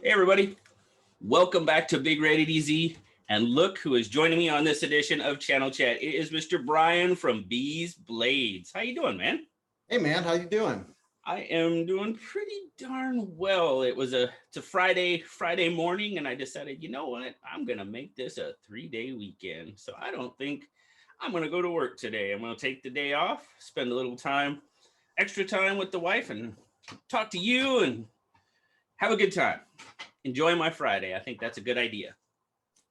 Hey everybody, welcome back to BigRedEDC, and look who is joining me on this edition of Channel Chat. It is Mr. Brian from Beez Blades. How you doing, man? Hey man, how you doing? I am doing pretty darn well. It's a Friday morning, and I decided, you know what? I'm gonna make this a 3-day weekend. So I don't think I'm gonna go to work today. I'm gonna take the day off, spend a little extra time with the wife, and talk to you and have a good time. Enjoy my Friday. I think that's a good idea.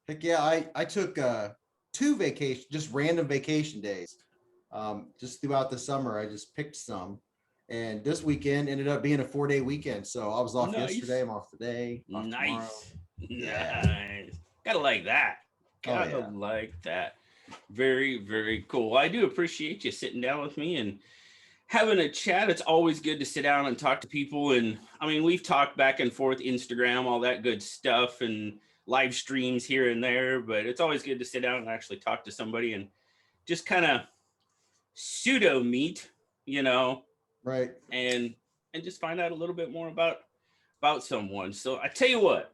Heck yeah, I took 2 vacation, just random vacation days. Just throughout the summer, I just picked some. And this weekend ended up being a 4-day weekend. So I was off yesterday, I'm off today, off tomorrow. Yeah. Nice. Gotta like that. Gotta like that. Very, very cool. I do appreciate you sitting down with me and having a chat. It's always good to sit down and talk to people. And I mean, we've talked back and forth, Instagram, all that good stuff, and live streams here and there, but it's always good to sit down and actually talk to somebody and just kind of pseudo meet, right. And just find out a little bit more about someone. So I tell you what,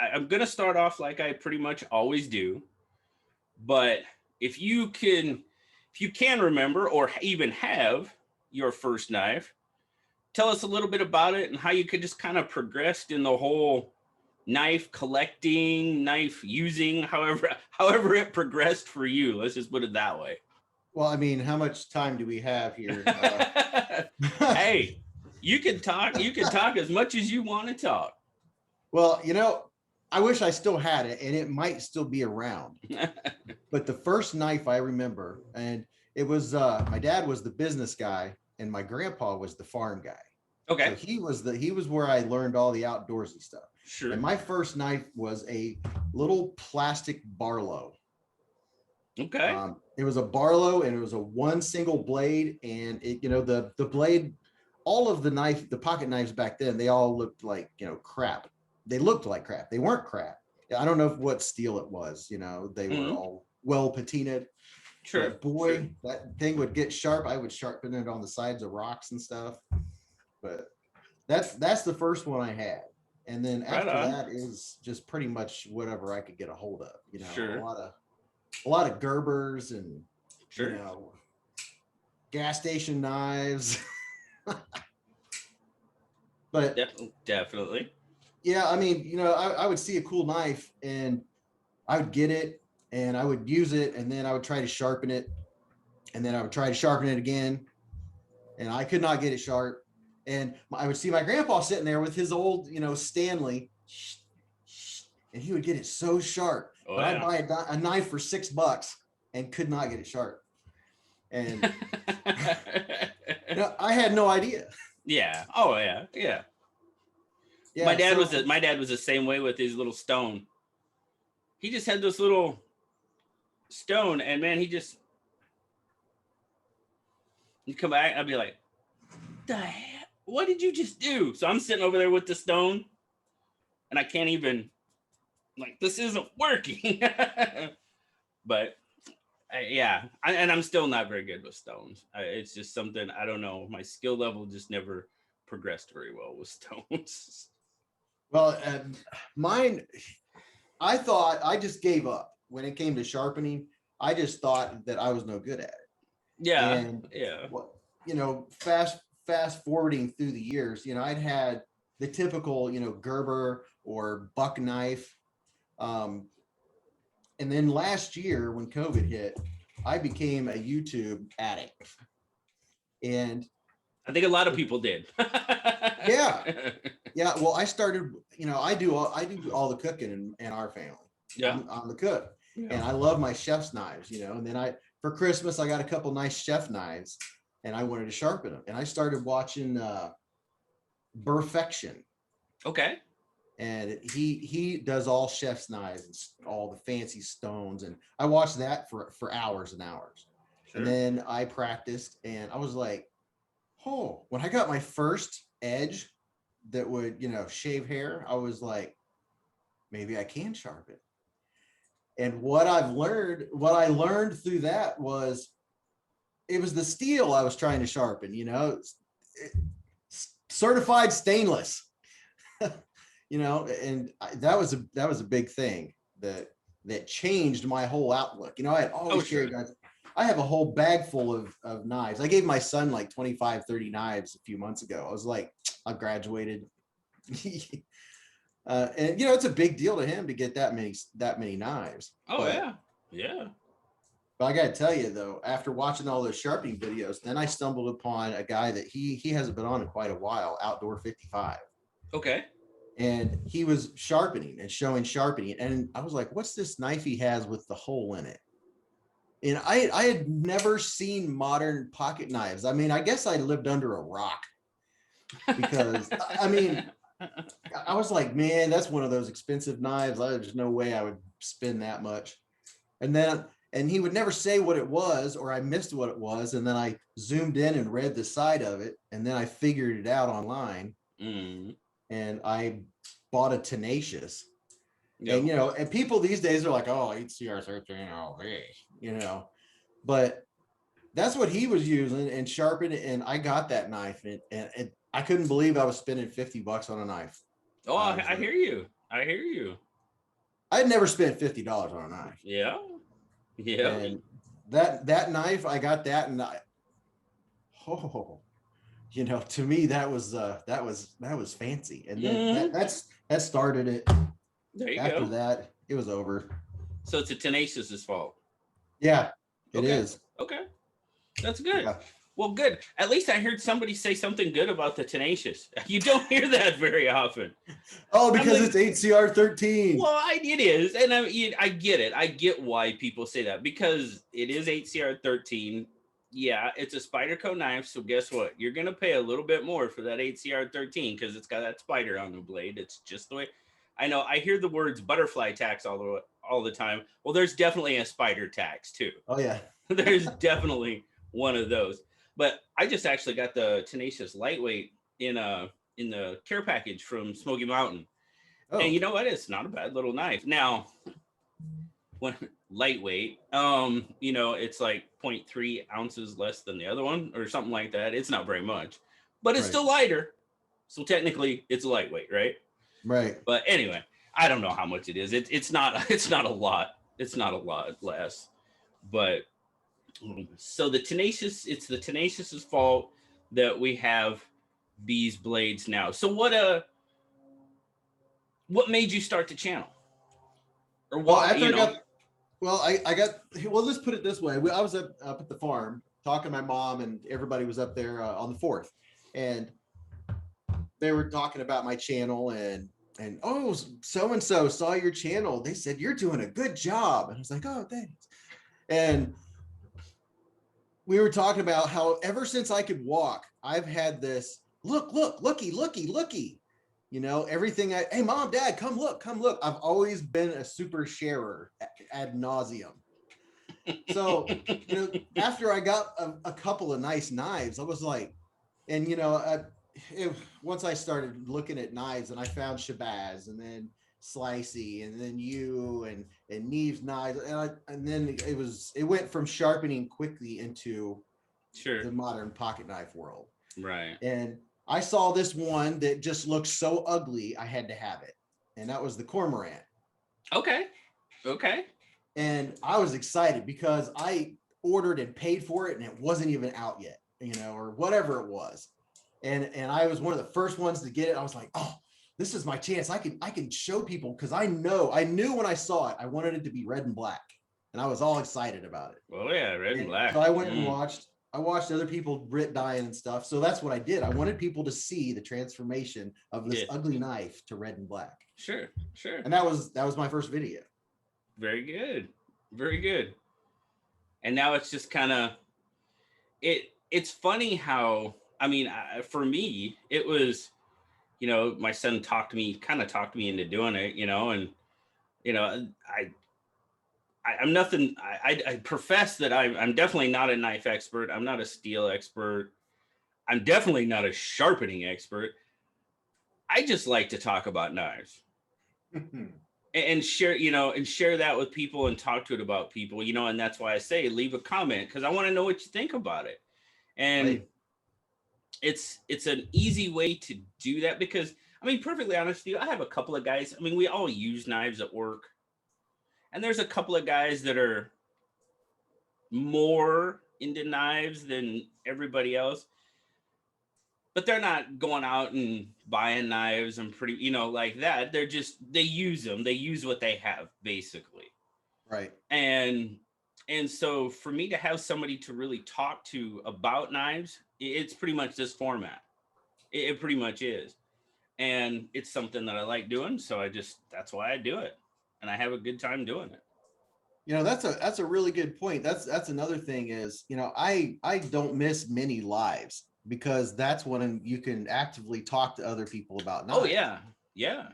I'm going to start off like I pretty much always do, but if you can remember or even have your first knife, tell us a little bit about it and how you could just kind of progressed in the whole knife collecting, knife using, however it progressed for you. Let's just put it that way. Well, I mean, how much time do we have here? Hey, you can talk as much as you want to talk. Well, I wish I still had it, and it might still be around. But the first knife I remember, and it was my dad was the business guy, and my grandpa was the farm guy. Okay. So he was where I learned all the outdoorsy stuff. Sure. And my first knife was a little plastic Barlow. Okay. It was a Barlow, and it was a one single blade, and it, the blade, all of the pocket knives back then, they all looked like, crap. They looked like crap. They weren't crap. I don't know what steel it was. They were all well patinaed. Sure. But boy, that thing would get sharp. I would sharpen it on the sides of rocks and stuff. But that's the first one I had. And then after that is just pretty much whatever I could get a hold of. Sure. A lot of Gerbers and gas station knives. But definitely. Yeah, I mean, I would see a cool knife and I would get it and I would use it, and then I would try to sharpen it, and then I would try to sharpen it again, and I could not get it sharp. And I would see my grandpa sitting there with his old, Stanley, and he would get it so sharp. Oh, but I'd buy a knife for $6 and could not get it sharp. And I had no idea. Yeah. Oh yeah. Yeah. Yeah, my dad was the same way with his little stone. He just had this little stone, and man, he'd come back, I'd be like, the heck? What did you just do? So I'm sitting over there with the stone, and I can't even, this isn't working. But and I'm still not very good with stones. It's just something, I don't know, my skill level just never progressed very well with stones. Well, mine, I thought I just gave up when it came to sharpening. I just thought that I was no good at it. Yeah. And, fast forwarding through the years, I'd had the typical, Gerber or buck knife. And then last year when COVID hit, I became a YouTube addict. And I think a lot of people did. Yeah. Well, I started, I do all the cooking in our family. Yeah. I'm the cook, and I love my chef's knives, and then for Christmas, I got a couple nice chef knives, and I wanted to sharpen them. And I started watching Perfection. Okay. And he does all chef's knives and all the fancy stones. And I watched that for hours and hours. Sure. And then I practiced, and I was like, oh, when I got my first edge that would, shave hair, I was like, maybe I can sharpen. And what I learned through that was, it was the steel I was trying to sharpen, certified stainless. you know, and that was a big thing that changed my whole outlook. You know, I had always carried knives. I have a whole bag full of knives. I gave my son like 25, 30 knives a few months ago. I was like, I've graduated. And you know, it's a big deal to him to get that many knives. Oh, but, yeah. But I gotta tell you though, after watching all those sharpening videos, then I stumbled upon a guy that he hasn't been on in quite a while, Outdoor 55. Okay. And he was sharpening and showing sharpening. And I was like, what's this knife he has with the hole in it? And I had never seen modern pocket knives. I mean, I guess I lived under a rock because I mean, I was like, man, that's one of those expensive knives. There's no way I would spend that much. And he would never say what it was, or I missed what it was. And then I zoomed in and read the side of it. And then I figured it out online. And I bought a Tenacious. Yep. And, you know, and people these days are like, oh, HCR13, oh, hey, you know, but that's what he was using and sharpened it. And I got that knife and I couldn't believe I was spending $50 on a knife. Oh, I hear you. I hear you. I'd never spent $50 on a knife. Yeah. Yeah. And that knife, I got that, and you know, to me that was fancy. And then that started it. There you After go. that, it was over. So it's a Tenacious's fault. Yeah, it is. Okay. That's good. Yeah. Well, good. At least I heard somebody say something good about the Tenacious. You don't hear that very often. Oh, because it's HCR 13. Well, it is. And I get it. I get why people say that, because it is HCR 13. Yeah, it's a Spyderco knife. So guess what? You're going to pay a little bit more for that HCR 13 because it's got that spider on the blade. It's just the way. I know. I hear the words butterfly tax all the time. Well, there's definitely a spider tax too. Oh, yeah. There's definitely one of those. But I just actually got the Tenacious Lightweight in the care package from Smoky Mountain. Oh. And you know what? It's not a bad little knife. Now, when lightweight, you know, it's like 0.3 ounces less than the other one or something like that. It's not very much, but it's still lighter. So technically it's lightweight, right? Right. But anyway, I don't know how much it is. It's not a lot. It's not a lot less. But so it's the Tenacious's fault that we have Beez blades now. So what made you start the channel? Or what? Let's put it this way. I was up at the farm talking to my mom, and everybody was up there on the 4th, and they were talking about my channel and oh, so-and-so saw your channel. They said you're doing a good job. And I was like, oh, thanks. And we were talking about how ever since I could walk, I've had this looky. You know, everything. Hey, mom, dad, come look. I've always been a super sharer ad nauseum. So, you know, after I got a couple of nice knives, I was like, and you know, once I started looking at knives, and I found Shabazz, and then Slicey, and then you and Neve's knives, and then it went from sharpening quickly into the modern pocket knife world. Right. And I saw this one that just looked so ugly, I had to have it. And that was the Cormorant. Okay. And I was excited because I ordered and paid for it and it wasn't even out yet, you know, or whatever it was. And I was one of the first ones to get it. I was like, oh, this is my chance. I can show people, because I knew when I saw it, I wanted it to be red and black. And I was all excited about it. Well, yeah, red and black. So I went and watched other people dyeing and stuff. So that's what I did. I wanted people to see the transformation of this ugly knife to red and black. Sure. And that was my first video. Very good. And now it's just kind of, it's funny how, I mean, for me, it was, you know, my son talked me into doing it, you know, and, you know, I'm nothing. I profess that I'm definitely not a knife expert. I'm not a steel expert. I'm definitely not a sharpening expert. I just like to talk about knives and share that with people and talk to it about people, you know, and that's why I say leave a comment, because I want to know what you think about it. And it's an easy way to do that, because I mean, perfectly honest with you, I have a couple of guys. I mean, we all use knives at work. And there's a couple of guys that are more into knives than everybody else. But they're not going out and buying knives and pretty, like that. They use them. They use what they have, basically. Right. And so for me to have somebody to really talk to about knives, it's pretty much this format. It pretty much is. And it's something that I like doing. So that's why I do it. And I have a good time doing it. That's a really good point. That's another thing is, I don't miss many lives because that's when you can actively talk to other people about knives. Oh yeah. Yeah.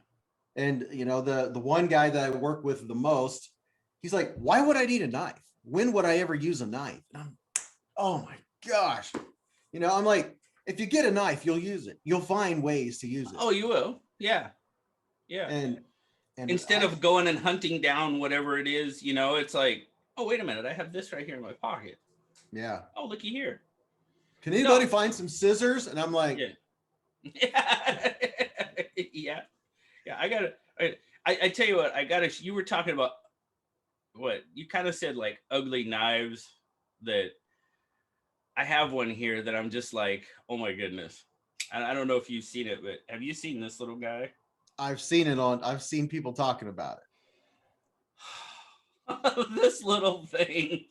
And the one guy that I work with the most, he's like, why would I need a knife? When would I ever use a knife? And oh my gosh. I'm like, if you get a knife, you'll use it. You'll find ways to use it. Oh, you will. Yeah. Yeah. And instead of going and hunting down whatever it is, it's like, oh, wait a minute, I have this right here in my pocket. Yeah. Oh, looky here. Can anybody find some scissors? And I'm like, yeah. Yeah. Yeah. I tell you what, you were talking about what you kind of said, like ugly knives. That I have one here that I'm just like, oh my goodness. I don't know if you've seen it, but have you seen this little guy? I've seen people talking about it. This little thing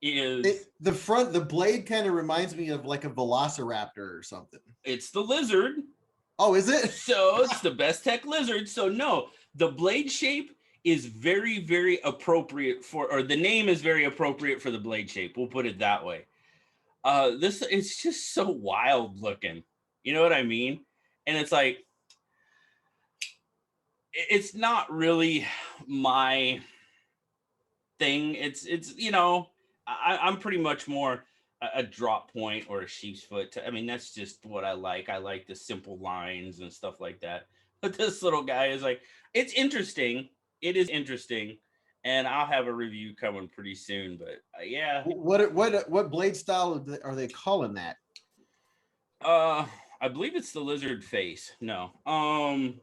is the blade kind of reminds me of like a velociraptor or something. It's the lizard. Oh, is it? So it's the BestTech lizard. So no, the blade shape is very, very appropriate or the name is very appropriate for the blade shape. We'll put it that way. It's just so wild looking. You know what I mean? And it's like, it's not really my thing. It's I'm pretty much more a drop point or a sheep's foot. I mean, that's just what I like. I like the simple lines and stuff like that. But this little guy is like, it's interesting. It is interesting. And I'll have a review coming pretty soon. But yeah. What blade style are they calling that? I believe it's the lizard face. No. I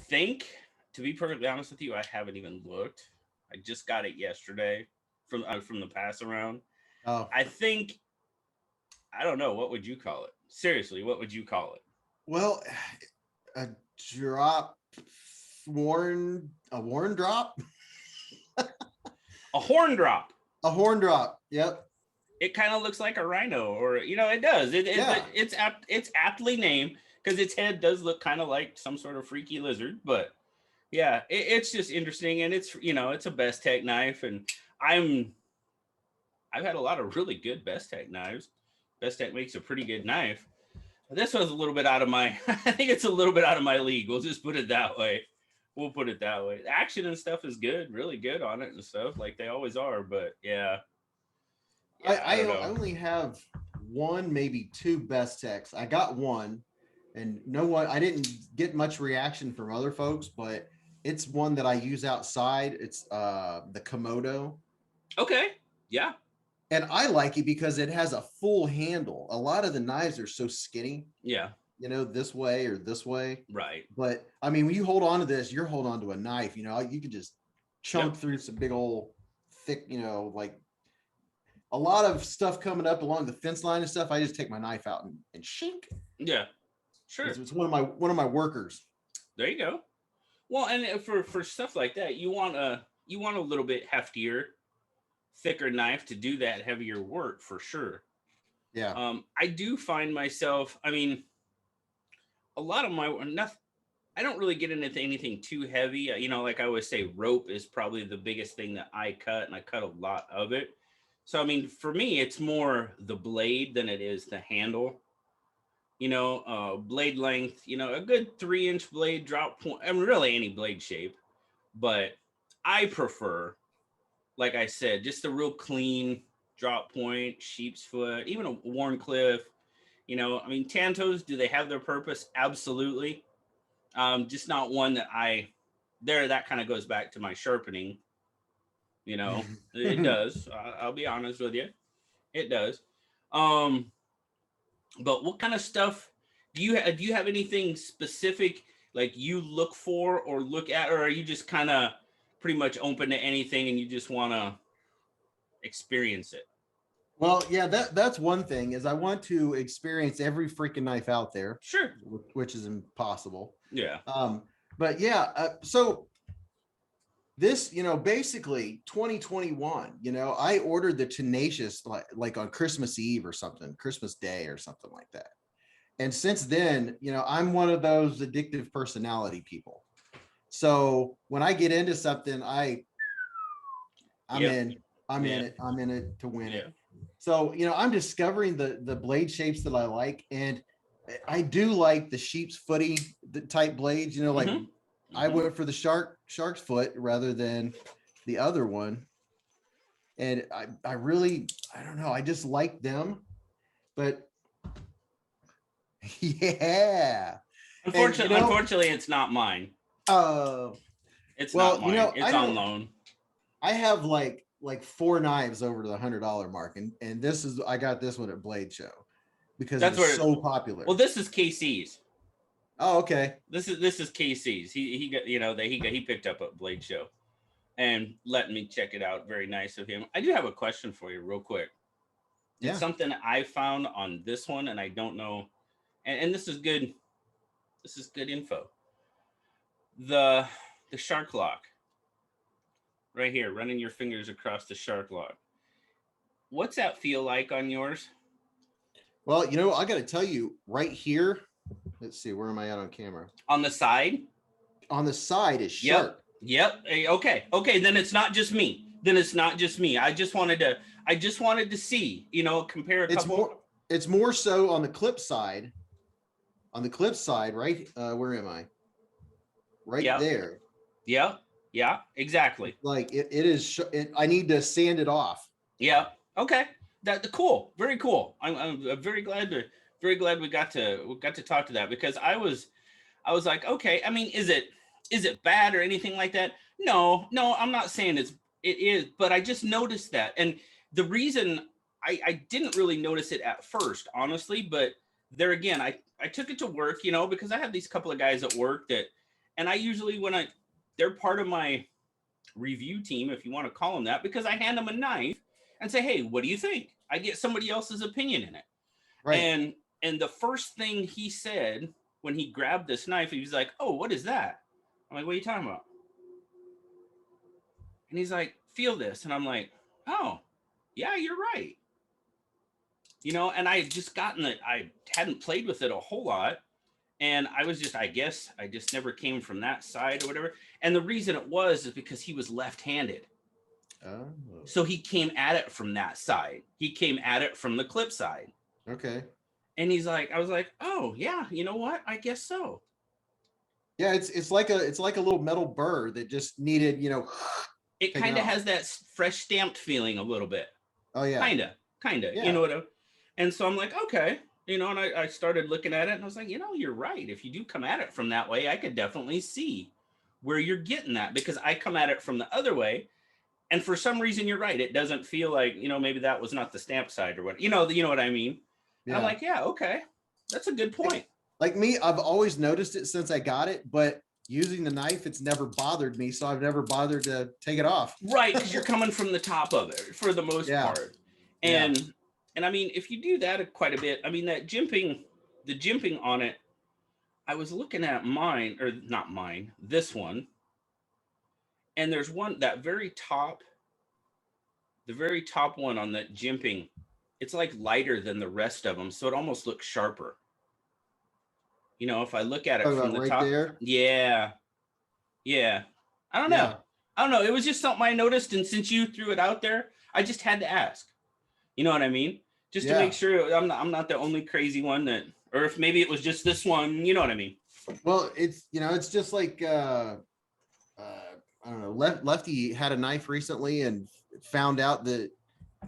think, to be perfectly honest with you, I haven't even looked. I just got it yesterday from the pass around. Oh. I think, I don't know, what would you call it? Seriously, what would you call it? Well, a worn drop? A horn drop. A horn drop. Yep. It kind of looks like a rhino, or it does. It's aptly named because its head does look kind of like some sort of freaky lizard. But yeah, it's just interesting, and it's it's a BestTech knife, and I've had a lot of really good BestTech knives. BestTech makes a pretty good knife. This was a little bit out of my. I think it's a little bit out of my league. We'll just put it that way. We'll put it that way. The action and stuff is good, really good on it and stuff, like they always are. But yeah. I only have one, maybe two BestTechs. I got one, and I didn't get much reaction from other folks, but it's one that I use outside. It's the Komodo. Okay. Yeah. And I like it because it has a full handle. A lot of the knives are so skinny. Yeah. This way or this way. Right. But I mean, when you hold on to this, you're holding on to a knife. You can just chunk through some big old thick, like a lot of stuff coming up along the fence line and stuff. I just take my knife out and shink. Yeah. Sure. It's one of my workers. There you go. Well, and for stuff like that, you want a little bit heftier, thicker knife to do that heavier work for sure. Yeah. I do find myself, I mean, a lot of I don't really get into anything too heavy. Like I always say, rope is probably the biggest thing that I cut, and I cut a lot of it. So, I mean, for me, it's more the blade than it is the handle. Blade length, a good 3-inch blade drop point. I mean, really any blade shape. But I prefer, like I said, just a real clean drop point, sheep's foot, even a Warncliffe. I mean, Tantos, do they have their purpose? Absolutely. Just not one that that kind of goes back to my sharpening. It does. I'll be honest with you. It does. But what kind of stuff do you have anything specific like you look for or look at, or are you just kind of pretty much open to anything and you just want to experience it? Well, yeah, that's one thing is I want to experience every freaking knife out there, Sure. which is impossible. Yeah. But yeah, so this, basically 2021, I ordered the Tenacious like on Christmas Eve or something, Christmas Day or something like that. And since then, I'm one of those addictive personality people. So when I get into something, I'm Yep. in, I'm Yeah. in it, I'm in it to win Yeah. it. So, I'm discovering the blade shapes that I like. And I do like the sheep's footy type blades, like Mhm. I Mhm. went for the shark's foot rather than the other one. And I really, I don't know, I just like them. But yeah. And Unfortunately, it's not mine. uh It's not well, mine. I It's on don't loan. I have like 4 knives over the $100 mark, and I got this one at Blade Show because it That's was where. so popular. Well, this is KC's. Oh, okay. This is KC's. He got that he picked up at Blade Show, and let me check it out. Very nice of him. I do have a question for you, real quick. It's Yeah. something I found on this one, and I don't know. And this is good. This is good info. The shark lock right here, running your fingers across the shark lock. What's that feel like on yours? Well, I got to tell you right here. Let's see, where am I at on camera? On the side? On the side is sharp. Yep. Hey, okay. Then it's not just me. I just wanted to see, compare a couple. It's more so on the clip side. On the clip side, right? Where am I? Right Yep. there. Yep. Yeah, exactly. Like it is. I need to sand it off. Yeah. Okay. Cool. Very cool. I'm very glad we got to talk to that, because I was like, okay. I mean, is it bad or anything like that? No. I'm not saying it is, but I just noticed that, and the reason I didn't really notice it at first, honestly, but there again, I took it to work, because I have these couple of guys at work and I usually they're part of my review team, if you want to call them that, because I hand them a knife and say, hey, what do you think? I get somebody else's opinion in it. Right. And the first thing he said when he grabbed this knife, he was like, oh, what is that? I'm like, what are you talking about? And he's like, feel this. And I'm like, oh, yeah, you're right. And I had just I hadn't played with it a whole lot. And I guess I just never came from that side or whatever. And the reason it was is because he was left-handed. Oh. So he came at it from that side. He came at it from the clip side. Okay. And I was like, oh yeah, you know what? I guess so. Yeah, it's like a little metal burr that just needed, It kind of has that fresh stamped feeling a little bit. Oh yeah. Kind of. Yeah. And so I'm like, okay. And I started looking at it and I was like, you're right. If you do come at it from that way, I could definitely see where you're getting that, because I come at it from the other way. And for some reason, you're right. It doesn't feel like, maybe that was not the stamp side or what, you know what I mean? Yeah. And I'm like, yeah, okay. That's a good point. Like me, I've always noticed it since I got it, but using the knife, it's never bothered me. So I've never bothered to take it off. Right. Because you're coming from the top of it for the most part. And I mean, if you do that quite a bit, I mean, the jimping on it, I was looking at mine, or not mine, this one. And there's one, the very top one on that jimping, it's like lighter than the rest of them. So it almost looks sharper. If I look at it from the top. There? Yeah. Yeah. I don't know. It was just something I noticed. And since you threw it out there, I just had to ask. You know what I mean? Just to make sure I'm not the only crazy one or if maybe it was just this one, you know what I mean? Well, it's, it's just like, I don't know, Lefty had a knife recently and found out that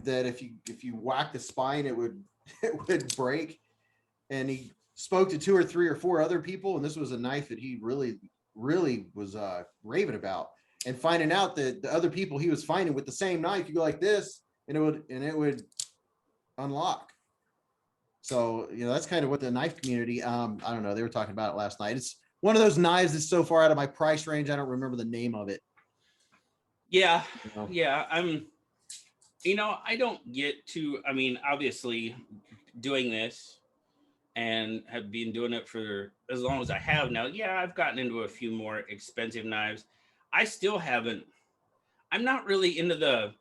if you whack the spine, it would break. And he spoke to 2 or 3 or 4 other people. And this was a knife that he really, really was raving about, and finding out that the other people he was finding with the same knife, you go like this and it would unlock. So, you know, that's kind of what the knife community, I don't know, they were talking about it last night. It's one of those knives that's so far out of my price range, I don't remember the name of it. Yeah, You know? yeah. I don't get to, I mean, obviously doing this and have been doing it for as long as I have now. Yeah, I've gotten into a few more expensive knives. I still haven't, I'm not really into the,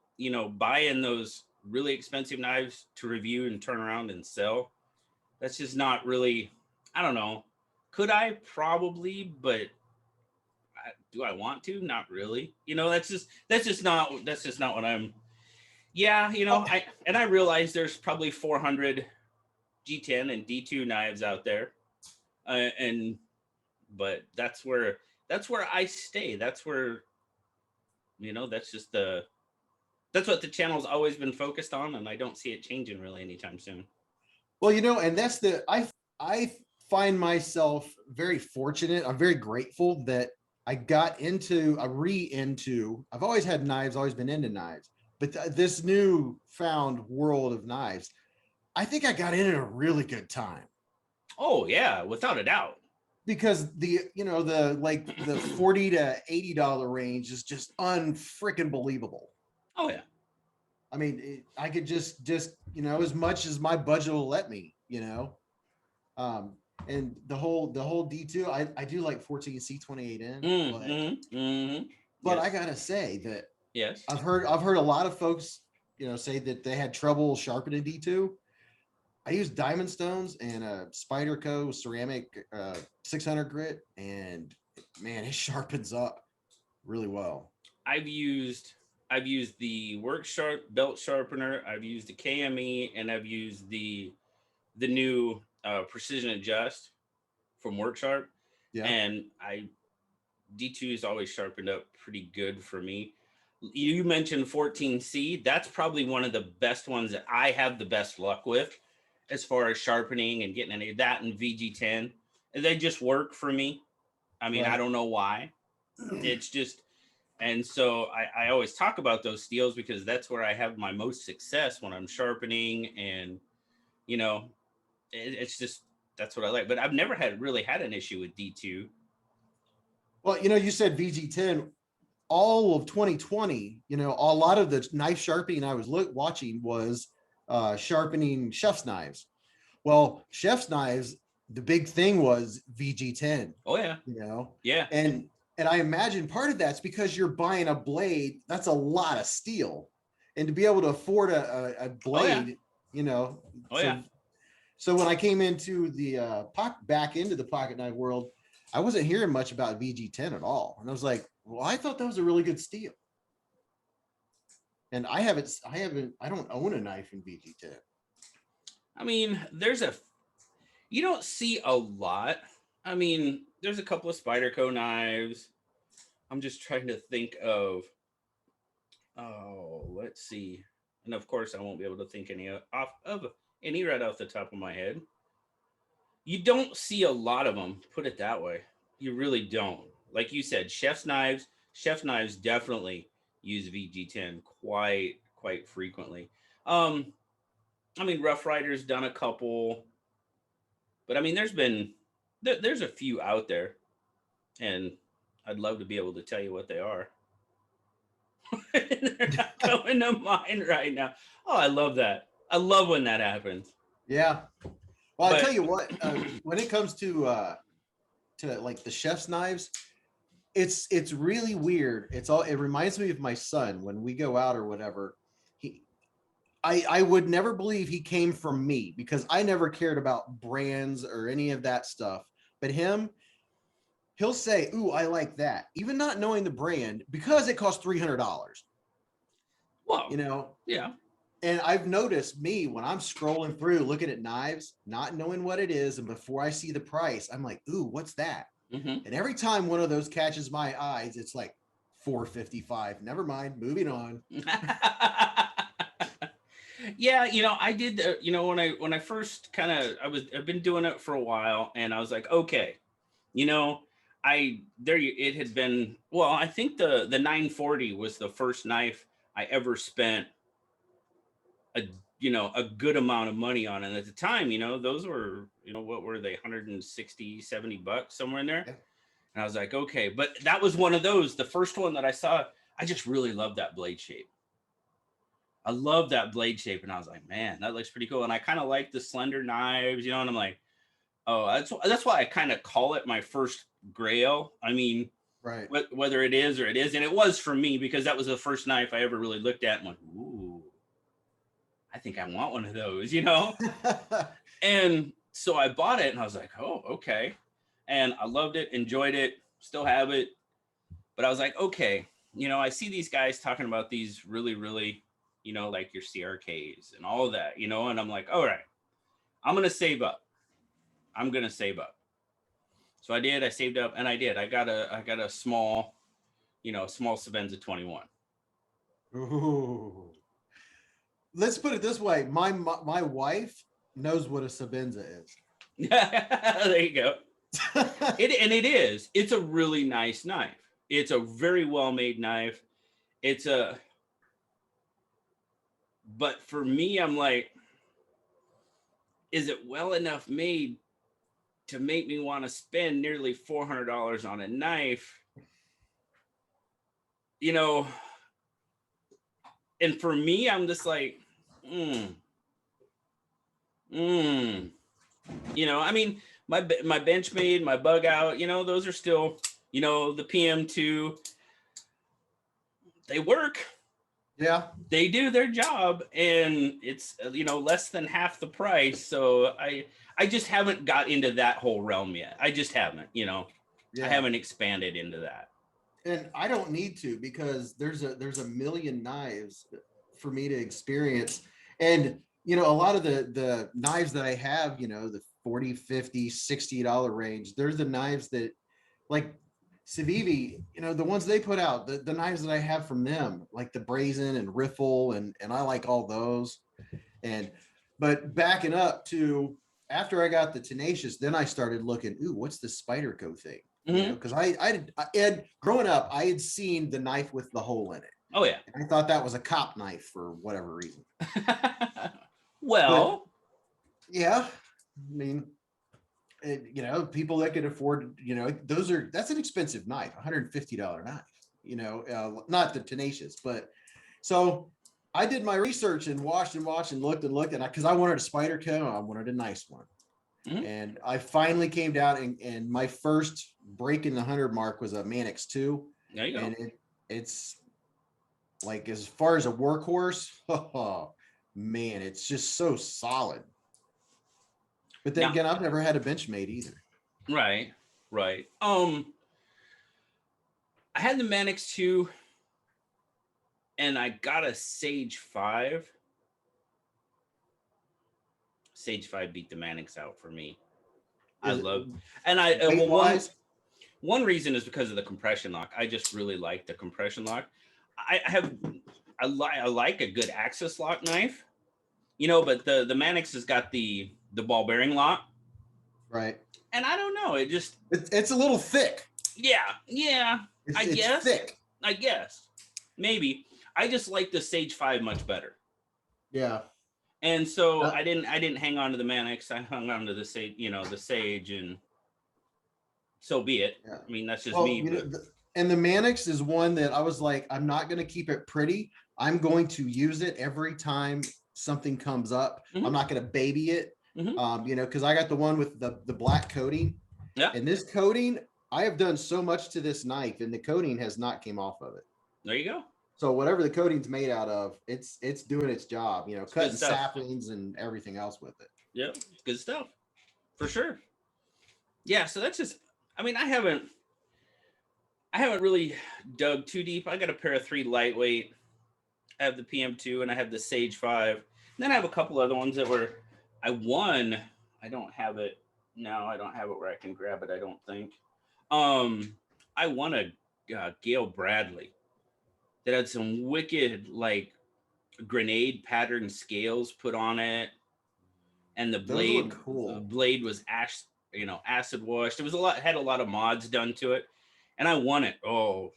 buying those really expensive knives to review and turn around and sell. That's just not really, I don't know. Could I? Probably, but do I want to? Not really. That's just not what I'm. Yeah, I realize there's probably 400 G10 and D2 knives out there, and but that's where I stay. That's where that's what the channel's always been focused on, and I don't see it changing really anytime soon. Well, you know, and that's I find myself very fortunate. I'm very grateful that I got into, I've always had knives, always been into knives, but this new found world of knives, I think I got in at a really good time. Oh yeah, without a doubt. Because the 40 to $80 range is just unfreaking believable. Oh yeah. I mean, I could just as much as my budget will let me, um, and the whole D2, I do like 14 C28N, but I Yes. gotta say that Yes. I've heard a lot of folks, say that they had trouble sharpening D2. I use diamond stones and a Spyderco ceramic 600 grit, and man, it sharpens up really well. I've used I've used the Work Sharp belt sharpener. I've used the KME, and I've used the new Precision Adjust from Work Sharp, Yeah. and I D2 is always sharpened up pretty good for me. You mentioned 14C. That's probably one of the best ones that I have the best luck with as far as sharpening and getting any of that in VG10. And they just work for me. I mean, I Right. don't know why. It's just, and so I always talk about those steels because that's where I have my most success when I'm sharpening. And, you know, it's just, that's what I like. But I've never really had an issue with D2. Well, you said VG10. All of 2020, a lot of the knife sharpening I was watching was sharpening chef's knives. Well, chef's knives, the big thing was VG10, Oh, yeah. you know, Yeah. and I imagine part of that's because you're buying a blade. That's a lot of steel, and to be able to afford a Oh, yeah. blade, you know, Oh, yeah. so when I came into the back into the pocket knife world, I wasn't hearing much about VG10 at all, and I was like, well, I thought that was a really good steel, and I don't own a knife in VG10. I mean, you don't see a lot. I mean, there's a couple of Spyderco knives. I'm just trying to think of, let's see. And of course, I won't be able to think any right off the top of my head. You don't see a lot of them, put it that way. You really don't. Like you said, chef knives definitely use VG10 quite frequently. Um, I mean, Rough Rider's done a couple, but I mean, there's a few out there, and I'd love to be able to tell you what they are. They're not coming to mind right now. Oh, I love that. I love when that happens. Yeah. Well, I But tell you what, when it comes to like the chef's knives, it's really weird. It reminds me of my son when we go out or whatever. I would never believe he came from me because I never cared about brands or any of that stuff. But he'll say, "Ooh, I like that," even not knowing the brand because it costs $300. well, You know, yeah. and I've noticed me when I'm scrolling through looking at knives, not knowing what it is, and before I see the price, I'm like, "Ooh, what's that?" Hmm. And every time one of those catches my eyes, it's like 455. Never mind, moving on. Yeah, I did. When I first I've been doing it for a while, and I was like, okay, you know, it had been. Well, I think the 940 was the first knife I ever spent a a good amount of money on it. At the time, those were, what were they, 160, 70 bucks, somewhere in there. Yeah. And I was like, okay, but that was one of those, the first one that I saw, I just really loved that blade shape. I love that blade shape. And I was like, man, that looks pretty cool. And I kind of like the slender knives, and I'm like, oh, that's why I kind of call it my first grail. I mean, right. Whether it is or it isn't, it was for me because that was the first knife I ever really looked at and went, ooh, I think I want one of those, And so I bought it and I was like, oh, okay. And I loved it, enjoyed it, still have it. But I was like, okay, I see these guys talking about these really, really, like your CRKs and all of that, and I'm like, all right, I'm going to save up. So I did, I saved up and I did. I got a small, small Sabenza 21. Ooh. Let's put it this way. My wife knows what a Sabenza is. There you go. It's a really nice knife. It's a very well-made knife. But for me, I'm like, is it well enough made to make me want to spend nearly $400 on a knife? And for me, I'm just like, I mean, my Benchmade, my Bug Out, those are still, the PM2, they work. Yeah, they do their job, and it's less than half the price. So I just haven't got into that whole realm yet. I just haven't, I haven't expanded into that. And I don't need to, because there's a million knives for me to experience. And a lot of the knives that I have, the $40, $50, $60 range, there's the knives that, like Civivi, the ones they put out, the knives that I have from them, like the Brazen and Riffle, and I like all those. But backing up to after I got the Tenacious, then I started looking, ooh, what's the Spyderco thing? Because I growing up, I had seen the knife with the hole in it. Oh yeah. And I thought that was a cop knife for whatever reason. Well, but, yeah, I mean, people that could afford, that's an expensive knife, $150 knife, not the Tenacious, but so I did my research and watched and looked, and because I wanted a Spyderco, I wanted a nice one. And I finally came down, and my first break in the 100 mark was a Manix 2. There you go. And it's like, as far as a workhorse, oh man, it's just so solid. But then again, I've never had a Benchmade either. Right. I had the Manix 2, and I got a Sage 5. Sage 5 beat the Manix out for me. One reason is because of the compression lock. I just really like the compression lock. I like a good axis lock knife, but the Manix has got the ball bearing lock. Right. And I don't know, it's a little thick. Yeah. It's thick. I guess. Maybe. I just like the Sage 5 much better. Yeah. And so I didn't hang on to the Manix. I hung on to the Sage, and so be it. Yeah. I mean, that's just me. And the Manix is one that I was like, I'm not going to keep it pretty. I'm going to use it every time something comes up. I'm not going to baby it. Because I got the one with the black coating. Yeah. And this coating, I have done so much to this knife, and the coating has not came off of it. There you go. So whatever the coating's made out of, it's doing its job, cutting saplings and everything else with it. Yeah, good stuff. For sure. Yeah, so that's just, I mean, I haven't really dug too deep. I got a pair of 3 lightweight. I have the PM2 and I have the Sage 5. And then I have a couple other ones that I won. I don't have it now. I don't have it where I can grab it, I don't think. I won a Gale Bradley that had some wicked, like, grenade pattern scales put on it, and the blade was acid washed. It was had a lot of mods done to it, and I won it. Oh,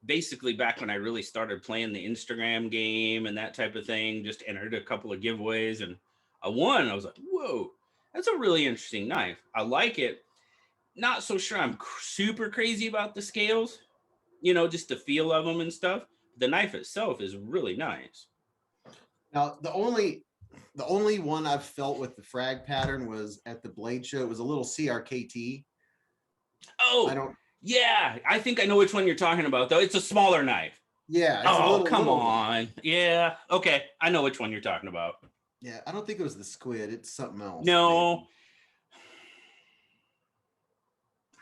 basically back when I really started playing the Instagram game and that type of thing, just entered a couple of giveaways and I won. I was like, whoa, that's a really interesting knife. I like it. Not so sure I'm super crazy about the scales, just the feel of them and stuff. The knife itself is really nice. Now, the only one I've felt with the frag pattern was at the blade show. It was a little CRKT. I Oh, don't. yeah. I think I know which one you're talking about, though. It's a smaller knife. Yeah, it's a Oh, little. come little, on. Yeah. Okay. I know which one you're talking about. Yeah, I don't think it was the squid. It's something else. No.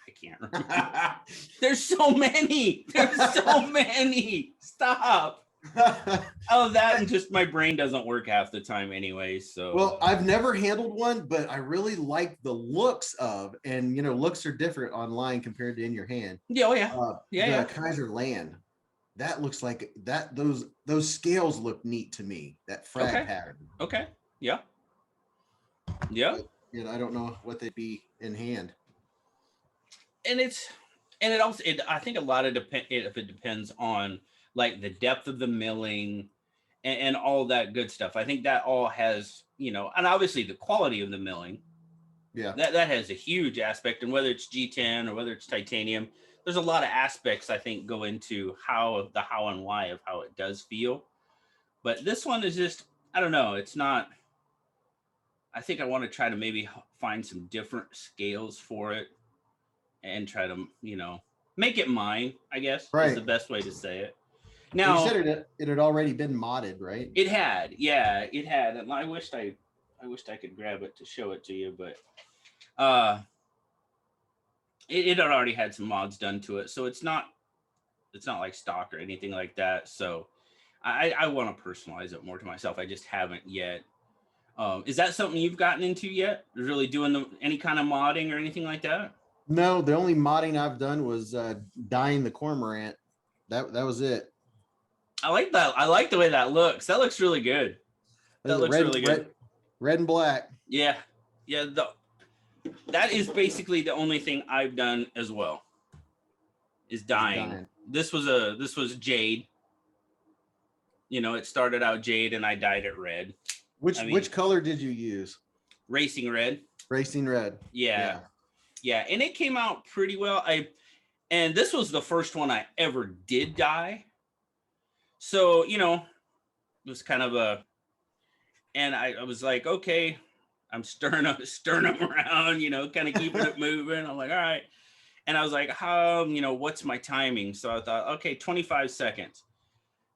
I can't remember. There's so many. There's so many. Stop. Oh, that and just my brain doesn't work half the time anyway. So, Well, I've never handled one, but I really like the looks of, and looks are different online compared to in your hand. yeah, oh, yeah. The Kaiser Land, that looks like that. Those scales look neat to me. That frag pattern. Okay. Yeah. Yeah. But, I don't know what they'd be in hand. And it also, I think a lot of it depends on like the depth of the milling and all that good stuff. I think that all has, and obviously the quality of the milling. Yeah. That has a huge aspect. And whether it's G10 or whether it's titanium, there's a lot of aspects I think go into how and why of how it does feel. But this one is just, I don't know. It's not, I think I want to try to maybe find some different scales for it and try to, make it mine, I guess, is the best way to say it. Now, you said it had already been modded, right? It had, yeah, it had. And I wished I could grab it to show it to you, but it had already had some mods done to it, so it's not like stock or anything like that. So I want to personalize it more to myself. I just haven't yet. Is that something you've gotten into yet? Really doing any kind of modding or anything like that? No, the only modding I've done was dyeing the cormorant. That was it. I like that. I like the way that looks. That looks really good. That looks really good. Red and black. Yeah. Yeah. That is basically the only thing I've done as well. Is dyeing. This was jade. It started out jade and I dyed it red. Which color did you use? Racing red. Racing red. Yeah. And it came out pretty well. And this was the first one I ever did dye. So, it was kind of and I was like, okay, I'm stirring them around, kind of keeping it moving. I'm like, all right. And I was like, what's my timing? So I thought, okay, 25 seconds.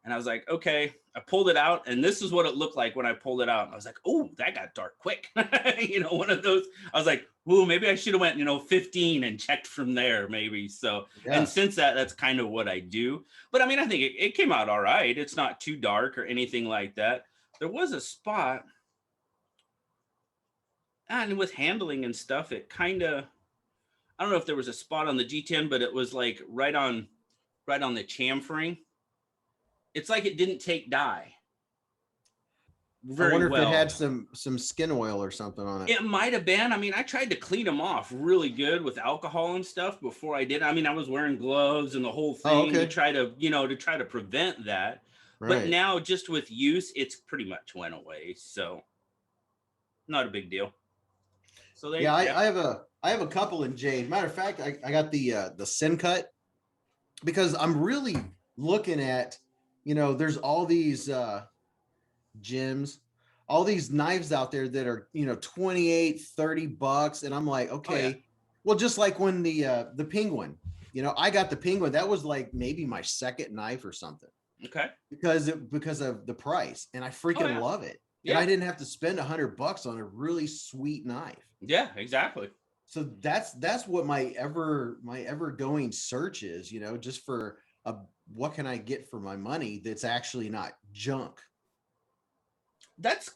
And I was like, okay, I pulled it out. And this is what it looked like when I pulled it out. And I was like, oh, that got dark quick. One of those, I was like, ooh, maybe I should have went, 15 and checked from there maybe. So, And since that's kind of what I do. But I mean, I think it came out all right. It's not too dark or anything like that. There was a spot, and with handling and stuff, it kind of, I don't know if there was a spot on the G10, but it was like right on the chamfering. It's like it didn't take dye. I wonder if it had some skin oil or something on it. It might have been. I mean, I tried to clean them off really good with alcohol and stuff before I did. I mean, I was wearing gloves and the whole thing to try to prevent that. Right. But now just with use, it's pretty much went away. So not a big deal. So I have a couple in jade. Matter of fact, I got the sin cut because I'm really looking at, there's all these gems, all these knives out there that are, $28-$30. And I'm like, okay, well, just like when the penguin, I got the penguin, that was like maybe my second knife or something. Okay. Because of the price. And I freaking love it. Yeah. And I didn't have to spend $100 on a really sweet knife. Yeah, exactly. So that's what my ever going search is, just for what can I get for my money that's actually not junk. That